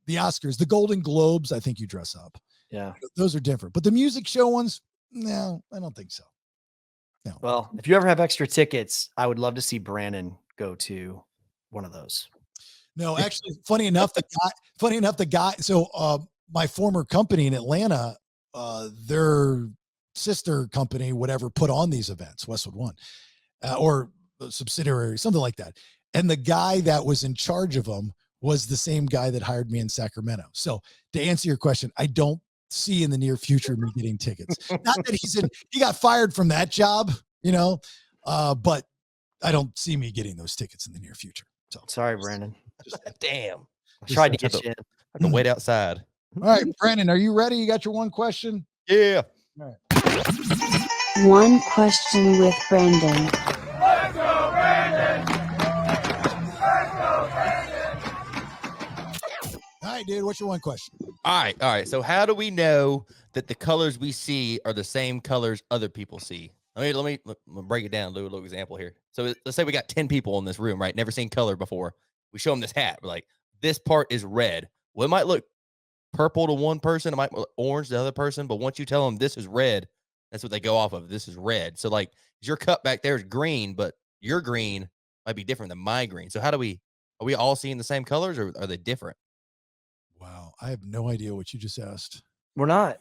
The Oscars, the Golden Globes, I think you dress up. Yeah, those are different. But the music show ones, no, I don't think so. No. Well, if you ever have extra tickets, I would love to see Branden go to one of those. No, actually, funny enough, the guy. So, my former company in Atlanta, their sister company, whatever, put on these events, Westwood One, or a subsidiary, something like that. And the guy that was in charge of them was the same guy that hired me in Sacramento. So, to answer your question, I don't see in the near future me getting tickets. Not that he got fired from that job, you know, but I don't see me getting those tickets in the near future. So sorry, Branden. Damn. I tried to get you in. I have to wait outside. All right, Branden, are you ready? You got your one question? Yeah. All right. One question with Branden. Let's go, Branden! All right, dude, what's your one question? All right. So how do we know that the colors we see are the same colors other people see? Let me break it down. Do a little example here. So let's say we got 10 people in this room, right? Never seen color before. We show them this hat. We're like, this part is red. Well, it might look purple to one person. It might look orange to the other person. But once you tell them this is red, that's what they go off of. This is red. So like your cup back there is green, but your green might be different than my green. So are we all seeing the same colors, or are they different? Wow. I have no idea what you just asked. We're not.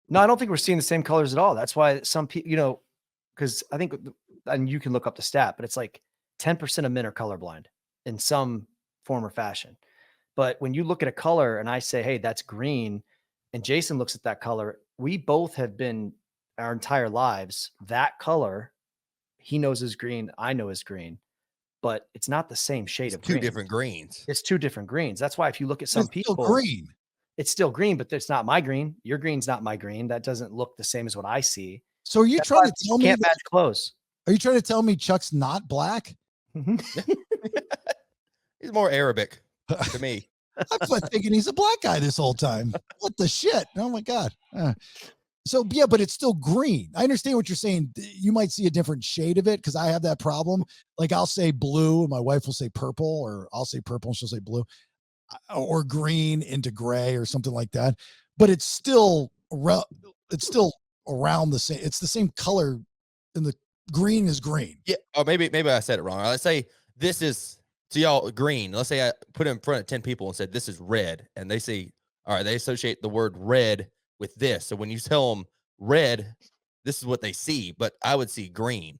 No, I don't think we're seeing the same colors at all. That's why some people, you know, because I think, and you can look up the stat, but it's like 10% of men are colorblind in some form or fashion. But when you look at a color and I say, hey, that's green, and Jason looks at that color, we both have been our entire lives that color. He knows is green. I know is green, but it's not the same shade of green. Two different greens. It's two different greens. That's why if you look at some people, green. It's still green, but it's not my green. Your green's not my green. That doesn't look the same as what I see. So are you trying to tell me can't match clothes? Are you trying to tell me Chuck's not black? He's more Arabic to me. I've been thinking he's a black guy this whole time. What the shit? Oh my God. So yeah, but it's still green. I understand what you're saying. You might see a different shade of it because I have that problem. Like I'll say blue and my wife will say purple, or I'll say purple and she'll say blue. or green into gray or something like that. But it's still around the same. It's the same color, and the green is green. Yeah, or maybe I said it wrong. Let's say this is to y'all green. Let's say I put it in front of 10 people and said this is red, and they say, all right, they associate the word red with this. So when you tell them red, this is what they see, but I would see green.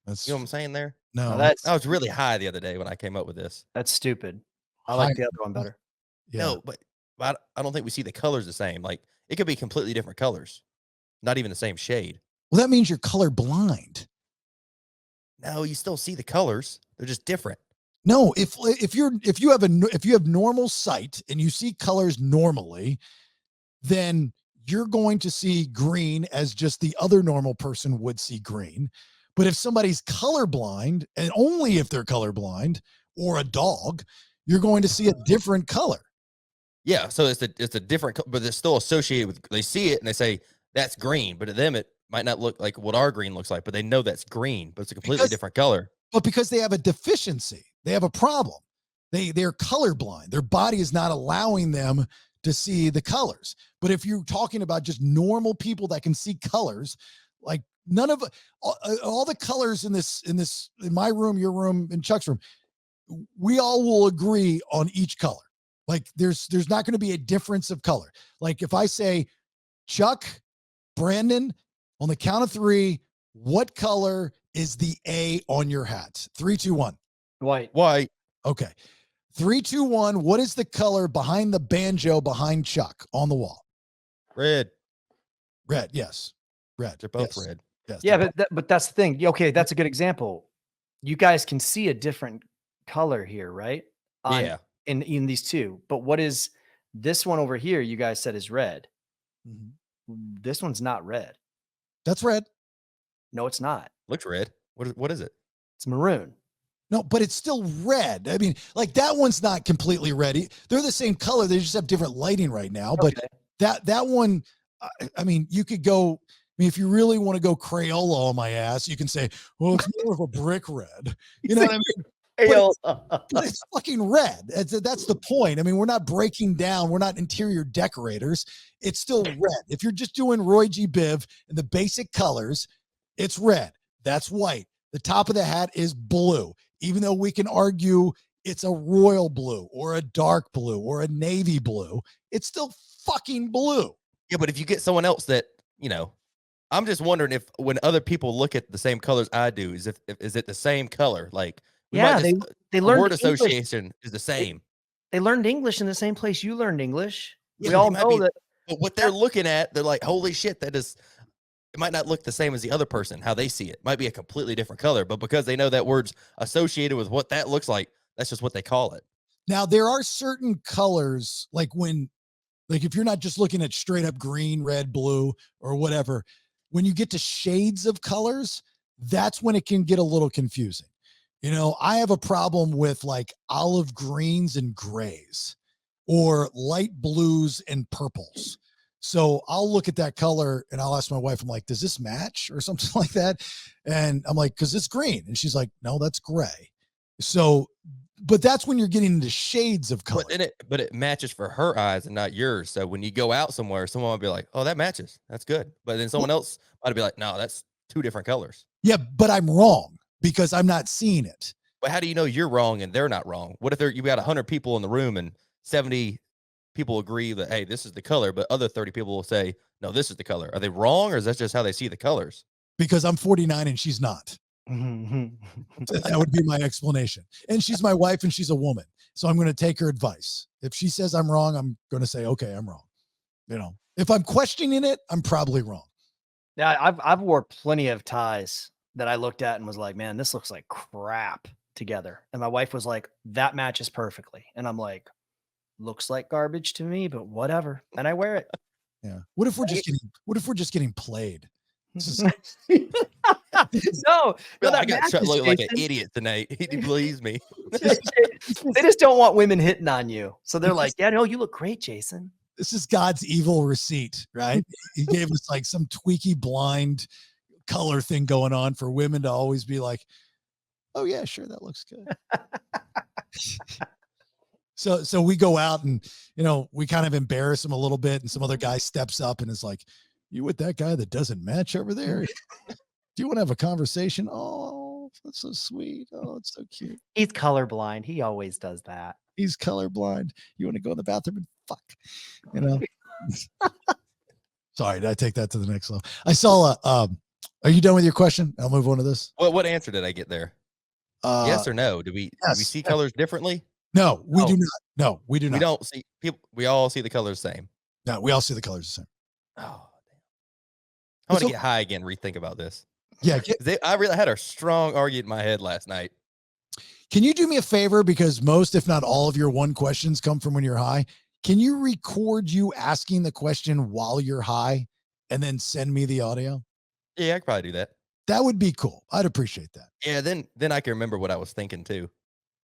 That's, you know what I'm saying there? No, I was really high the other day when I came up with this. That's stupid. I like the other one better. Yeah. No, but I don't think we see the colors the same. Like it could be completely different colors, not even the same shade. Well, that means you're color blind. No, you still see the colors. They're just different. No, if you have normal sight and you see colors normally, then you're going to see green as just the other normal person would see green. But if somebody's colorblind, and only if they're colorblind, or a dog, you're going to see a different color. Yeah, so it's a different, but they're still associated with. They see it and they say that's green, but to them it might not look like what our green looks like. But they know that's green, but it's a completely different color. But because they have a deficiency, they have a problem. They're colorblind. Their body is not allowing them to see the colors. But if you're talking about just normal people that can see colors, like none of all the colors in my room, your room, and Chuck's room, we all will agree on each color. Like there's not going to be a difference of color. Like if I say, Chuck, Brandon, on the count of 3, what color is the A on your hat? 3, 2, 1. White. White. Okay. 3, 2, 1. What is the color behind the banjo behind Chuck on the wall? Red. Red. Yes. Red. They're both yes. red. Yes. Yeah, but that's the thing. Okay, that's a good example. You guys can see a different color here, right? Yeah. In these two. But what is this one over here? You guys said is red. Mm-hmm. This one's not red. That's red. No, it's not. Looks red. What is it? It's maroon. No, but it's still red. I mean, like that one's not completely red. They're the same color. They just have different lighting right now. Okay. But that one, I mean, you could go. I mean, if you really want to go Crayola on my ass, you can say, "Well, it's more of a brick red." You know what I mean? But it's fucking red. That's the point. I mean, we're not breaking down. We're not interior decorators. It's still red. If you're just doing Roy G. Biv and the basic colors, it's red. That's white. The top of the hat is blue. Even though we can argue it's a royal blue or a dark blue or a navy blue, it's still fucking blue. Yeah, but if you get someone else that, I'm just wondering if when other people look at the same colors I do, is it the same color? Like, they learned word association is the same. They learned English in the same place you learned English. Yeah, we all know that. But what they're looking at, they're like, holy shit, it might not look the same as the other person, how they see it. Might be a completely different color, but because they know that word's associated with what that looks like, that's just what they call it. Now, there are certain colors, like if you're not just looking at straight up green, red, blue, or whatever, when you get to shades of colors, that's when it can get a little confusing. I have a problem with like olive greens and grays or light blues and purples. So I'll look at that color and I'll ask my wife, I'm like, does this match or something like that? And I'm like, because it's green. And she's like, no, that's gray. So, but that's when you're getting into shades of color. But it matches for her eyes and not yours. So when you go out somewhere, someone will be like, oh, that matches. That's good. But then someone else might be like, no, that's 2 different colors. Yeah, but I'm wrong because I'm not seeing it. But how do you know you're wrong and they're not wrong? What if you got 100 people in the room and 70 people agree that, hey, this is the color, but other 30 people will say, no, this is the color. Are they wrong, or is that just how they see the colors? Because I'm 49 and she's not. That would be my explanation. And she's my wife and she's a woman. So I'm going to take her advice. If she says I'm wrong, I'm going to say, okay, I'm wrong. If I'm questioning it, I'm probably wrong. Yeah, I've wore plenty of ties that I looked at and was like, man, this looks like crap together. And my wife was like, that matches perfectly. And I'm like, looks like garbage to me, but whatever. And I wear it. Yeah. What if we're just getting played? No, I got to look like an idiot tonight. He believes me. They just don't want women hitting on you. So they're like, yeah, no, you look great, Jason. This is God's evil receipt, right? He gave us like some tweaky blind color thing going on for women to always be like, oh yeah, sure, that looks good. So we go out and, we kind of embarrass him a little bit. And some other guy steps up and is like, you with that guy that doesn't match over there? Do you want to have a conversation? Oh, that's so sweet. Oh, it's so cute. He's colorblind. He always does that. He's colorblind. You want to go in the bathroom and fuck, Sorry, did I take that to the next level? I saw are you done with your question? I'll move on to this. What answer did I get there? Yes or no? Do we see colors differently? No, we do not. No, we do not. We don't see people. We all see the colors the same. No, we all see the colors the same. Oh, damn. I want to get high again. Rethink about this. Yeah, I really had a strong argument in my head last night. Can you do me a favor? Because most, if not all, of your one questions come from when you're high. Can you record you asking the question while you're high and then send me the audio? Yeah, I could probably do that. That would be cool. I'd appreciate that. Yeah, then I can remember what I was thinking too.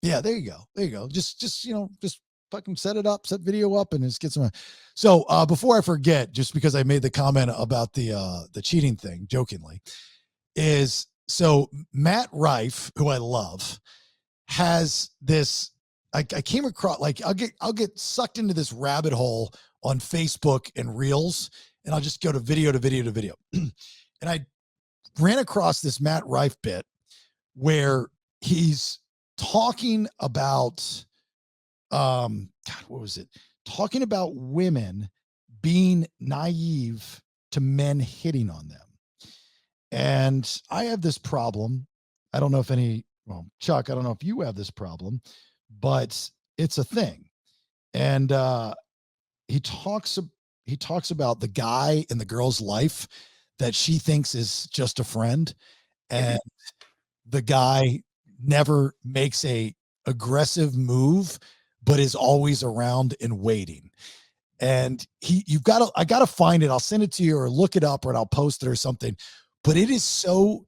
Yeah, there you go. There you go. Just fucking set it up, set video up, and just get some. So before I forget, just because I made the comment about the cheating thing, jokingly, is so Matt Rife, who I love, has this. I came across, like, I'll get sucked into this rabbit hole on Facebook and Reels, and I'll just go to video to video to video. And I ran across this Matt Rife bit where he's talking about, God, what was it? Talking about women being naive to men hitting on them. And I have this problem. I don't know if Chuck, I don't know if you have this problem, but it's a thing. And he talks about the guy in the girl's life that she thinks is just a friend, and the guy never makes a aggressive move, but is always around and waiting. And I gotta find it. I'll send it to you, or look it up, or I'll post it or something. But it's so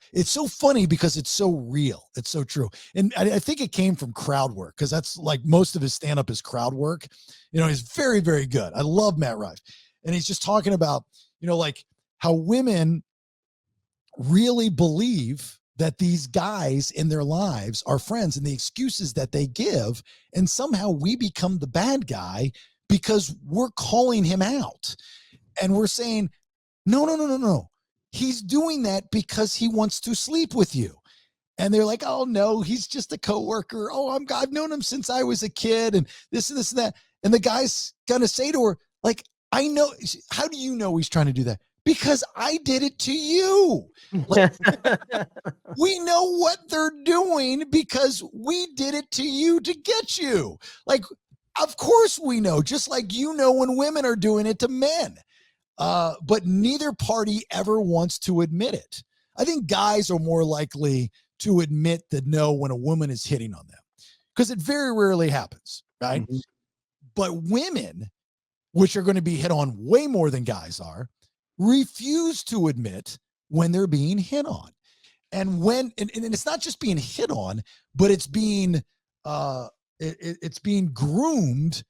funny because it's so real. It's so true. And I think it came from crowd work, because that's like most of his stand-up is crowd work. He's very, very good. I love Matt Rife. And he's just talking about, like how women really believe that these guys in their lives are friends, and the excuses that they give. And somehow we become the bad guy because we're calling him out. And we're saying, no. He's doing that because he wants to sleep with you. And they're like, oh no, he's just a coworker. Oh, I've known him since I was a kid, and this and this and that. And the guy's going to say to her, like, I know. How do you know he's trying to do that? Because I did it to you. Like, we know what they're doing because we did it to you to get you. Like, of course we know, just like when women are doing it to men. But neither party ever wants to admit it. I think guys are more likely to admit that no when a woman is hitting on them, because it very rarely happens, right? Mm-hmm. But women, which are going to be hit on way more than guys are, refuse to admit when they're being hit on. And and it's not just being hit on, but it's being it's being groomed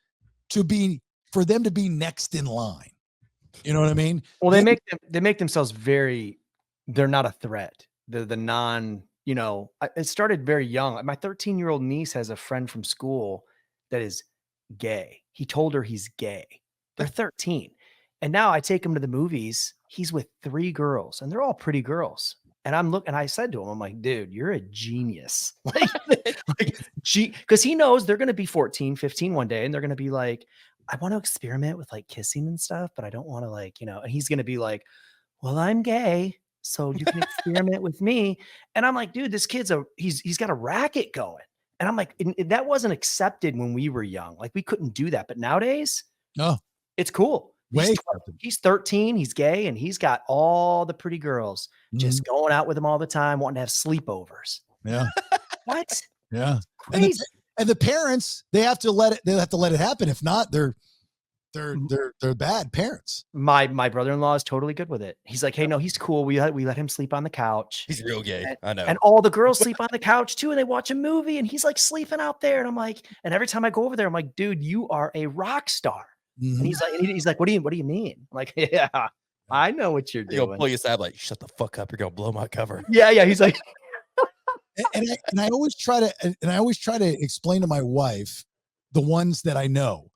for them to be next in line. You know what I mean? Well, they make themselves they're not a threat. They're the non, it started very young. My 13-year-old niece has a friend from school that is gay. He told her he's gay. They're 13. And now I take him to the movies. He's with 3 girls, and they're all pretty girls. And I said to him, I'm like, dude, you're a genius. Because he knows they're going to be 14, 15 one day, and they're going to be like, I want to experiment with like kissing and stuff, but I don't want to and he's going to be like, well, I'm gay, so you can experiment with me. And I'm like, dude, this kid's he's got a racket going. And I'm like, that wasn't accepted when we were young. Like, we couldn't do that. But nowadays, no, it's cool. He's 13, he's gay, and he's got all the pretty girls just going out with him all the time, wanting to have sleepovers. Yeah. What? Yeah. Crazy. And the parents, they have to let it happen. If not, they're bad parents. My brother-in-law is totally good with it. He's like, hey, no, he's cool. We let him sleep on the couch. He's real gay. I know. And all the girls sleep on the couch too, and they watch a movie, and he's like sleeping out there. And I'm like, and every time I go over there, I'm like, dude, you are a rock star. Mm-hmm. And he's like, what do you mean? I'm like, yeah, I know what you're doing. He'll pull you aside like, shut the fuck up. You're gonna blow my cover. Yeah. He's like, and I always try to explain to my wife the ones that I know,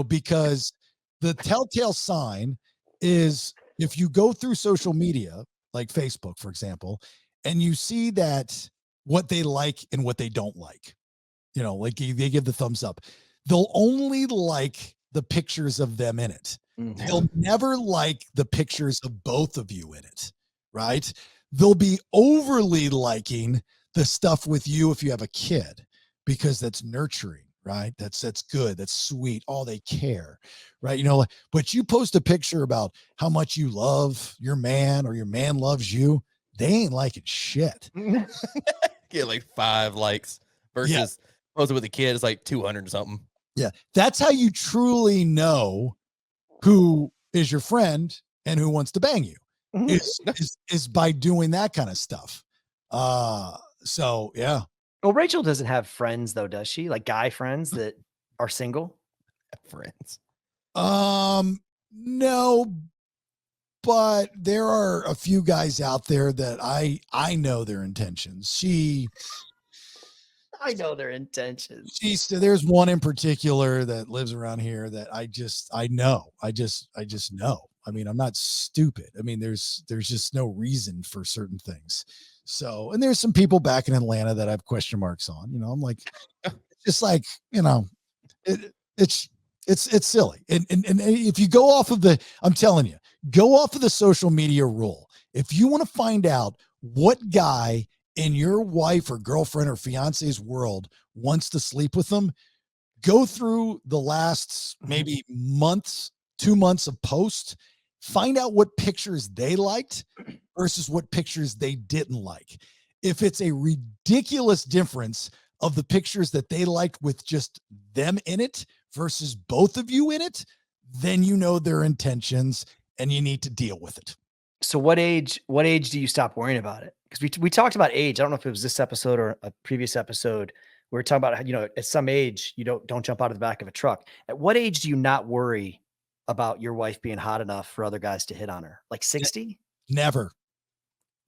because the telltale sign is if you go through social media, like Facebook, for example, and you see that what they like and what they don't like, like they give the thumbs up, they'll only like the pictures of them in it. They'll never like the pictures of both of you in it, right? They'll be overly liking the stuff with you if you have a kid, because that's nurturing, right? That's good. That's sweet. Oh, they care, right? But you post a picture about how much you love your man or your man loves you, they ain't liking shit. Get like 5 likes versus posted with a kid, it's like 200 or something. Yeah. That's how you truly know who is your friend and who wants to bang you is by doing that kind of stuff. So yeah. Well, Rachel doesn't have friends though, does she? Like guy friends that are single? Friends. No, but there are a few guys out there that I know their intentions. I know their intentions. There's one in particular that lives around here that I know. I just know. I mean, I'm not stupid. I mean, there's just no reason for certain things. So, and there's some people back in Atlanta that I have question marks on. I'm like, just like, it's silly. And if you go off of I'm telling you, go off of the social media rule. If you want to find out what guy in your wife or girlfriend or fiance's world wants to sleep with them, go through the last maybe 2 months of posts, find out what pictures they liked versus what pictures they didn't like. If it's a ridiculous difference of the pictures that they liked with just them in it versus both of you in it, then you know their intentions and you need to deal with it. So what age do you stop worrying about it? Because we talked about age. I don't know if it was this episode or a previous episode. We were talking about, at some age, you don't jump out of the back of a truck. At what age do you not worry about your wife being hot enough for other guys to hit on her? Like 60? Never.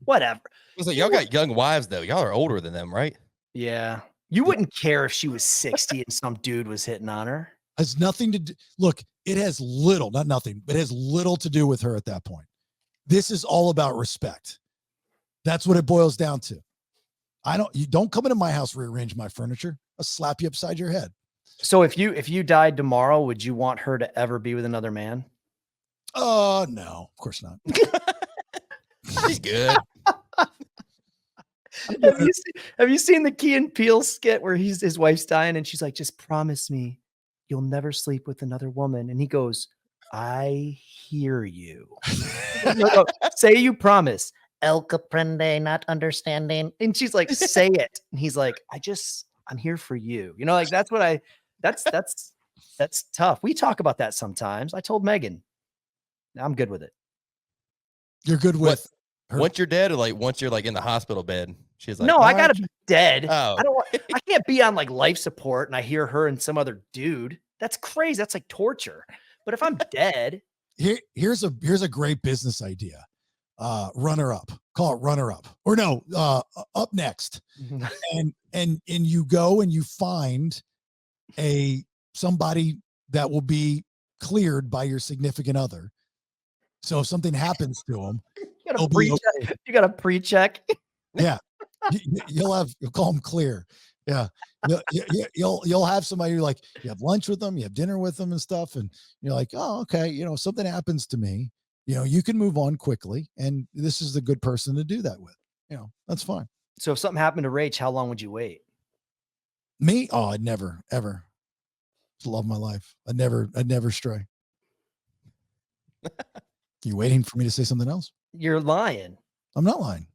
Whatever. It's like, y'all got young wives though. Y'all are older than them, right? Yeah. You wouldn't care if she was 60 and some dude was hitting on her. Has nothing to do. Look, it has little, not nothing, but it has little to do with her at that point. This is all about respect. That's what it boils down to. You don't come into my house, rearrange my furniture. I'll slap you upside your head. So if you died tomorrow, would you want her to ever be with another man? Oh, no, of course not. She's good. Have you seen the Key and Peele skit where his wife's dying and she's like, just promise me you'll never sleep with another woman. And he goes, I hear you. No, say you promise. El comprende, not understanding. And she's like, say it. And he's like, I'm here for you. Like that's tough. We talk about that sometimes. I told Megan, I'm good with it. You're good with her. Once you're dead, or like once you're like in the hospital bed? She's like, no, I gotta be dead. Oh. I can't be on like life support and I hear her and some other dude. That's crazy. That's like torture. But if I'm dead, here's a great business idea. Runner up. Call it runner up. Or no, up next. and you go and you find somebody that will be cleared by your significant other. So if something happens to them, you got a pre-check. Yeah. You'll call them clear. Yeah. You'll have somebody you have lunch with them, you have dinner with them and stuff. And you're like, oh, okay. Something happens to me, you can move on quickly. And this is a good person to do that with, that's fine. So if something happened to Rach, how long would you wait? Me? Oh, I'd never, ever. Love my life. I'd never stray. You waiting for me to say something else? You're lying. I'm not lying.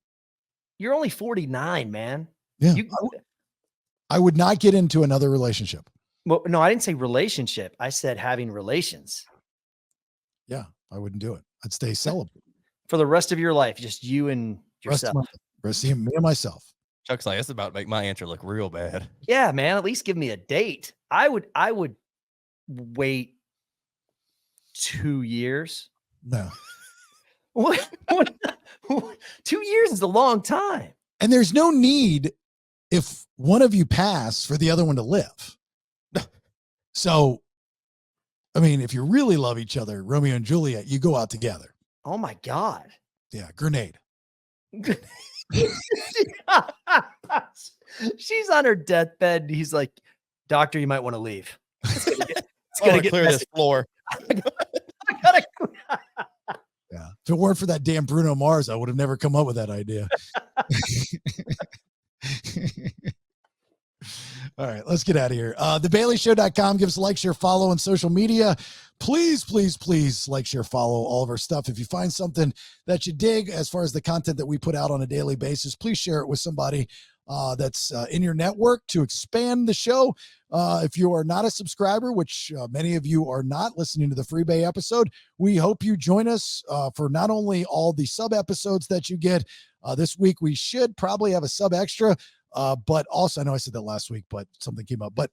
You're only 49, man. Yeah. I would not get into another relationship. Well, no, I didn't say relationship. I said having relations. Yeah, I wouldn't do it. I'd stay celibate. For the rest of your life, just you and yourself. Rest of me and myself. Chuck's like, that's about to make my answer look real bad. Yeah, man. At least give me a date. I would wait 2 years. No. What? 2 years is a long time. And there's no need if one of you pass for the other one to live. So, I mean, if you really love each other, Romeo and Juliet, you go out together. Oh my God. Yeah, grenade. She's on her deathbed. And he's like, doctor, you might want to leave. It's gonna get clear this floor. Yeah. If it weren't for that damn Bruno Mars, I would have never come up with that idea. All right, let's get out of here. TheBaileyShow.com. Give us a like, share, follow on social media. Please, please, please like, share, follow all of our stuff. If you find something that you dig as far as the content that we put out on a daily basis, please share it with somebody that's in your network to expand the show. If you are not a subscriber, which many of you are not listening to the Freebay episode, we hope you join us for not only all the sub episodes that you get this week. We should probably have a sub extra, but also, I know I said that last week, but something came up, but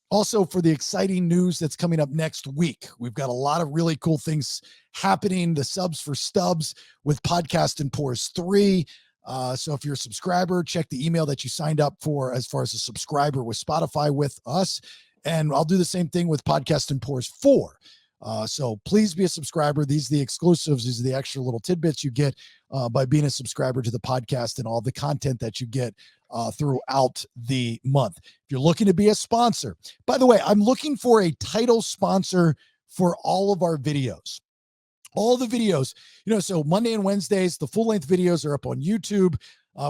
also for the exciting news that's coming up next week. We've got a lot of really cool things happening. The subs for stubs with Podcast and Pores 3. So if you're a subscriber, check the email that you signed up for as far as a subscriber with Spotify with us. And I'll do the same thing with Podcast and Pores 4. So please be a subscriber. These are the exclusives. These are the extra little tidbits you get by being a subscriber to the podcast and all the content that you get throughout the month. If you're looking to be a sponsor, by the way, I'm looking for a title sponsor for all of our videos. All the videos, so Monday and Wednesdays, the full-length videos are up on YouTube.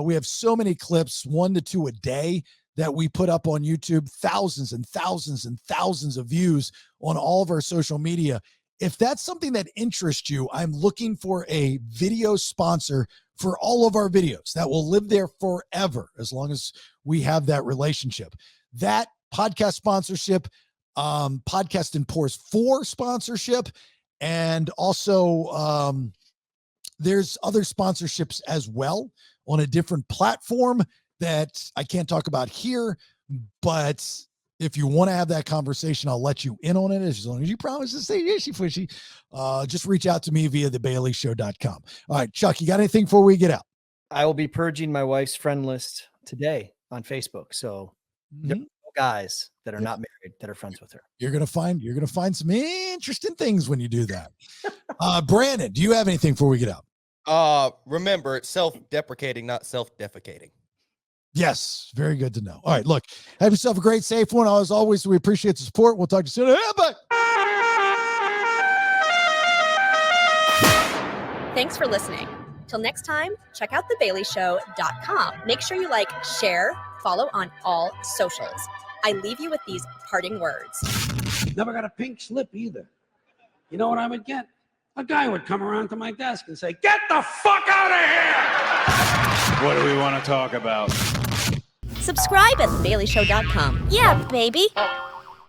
We have so many clips, 1 to 2 a day, that we put up on YouTube, thousands and thousands and thousands of views on all of our social media. If that's something that interests you, I'm looking for a video sponsor for all of our videos that will live there forever as long as we have that relationship. That podcast sponsorship, Podcast and Pores 4 sponsorship, and also there's other sponsorships as well on a different platform that I can't talk about here, but if you want to have that conversation, I'll let you in on it as long as you promise to say yeshy fushy. Just reach out to me via TheBaileyShow.com. All right, Chuck, you got anything before we get out? I will be purging my wife's friend list today on Facebook. So no guys that are not married that are friends with her. You're gonna find some interesting things when you do that. Brandon, do you have anything before we get out? Remember, it's self-deprecating, not self-defecating. Yes, very good to know. All right, look, have yourself a great, safe one. As always, we appreciate the support. We'll talk to you soon. Bye. Thanks for listening. Till next time, check out TheBaileyShow.com. Make sure you like, share, follow on all socials. I leave you with these parting words. Never got a pink slip either. You know what I would get? A guy would come around to my desk and say, "Get the fuck out of here!" What do we want to talk about? Subscribe at TheBaileyShow.com. Yeah, baby.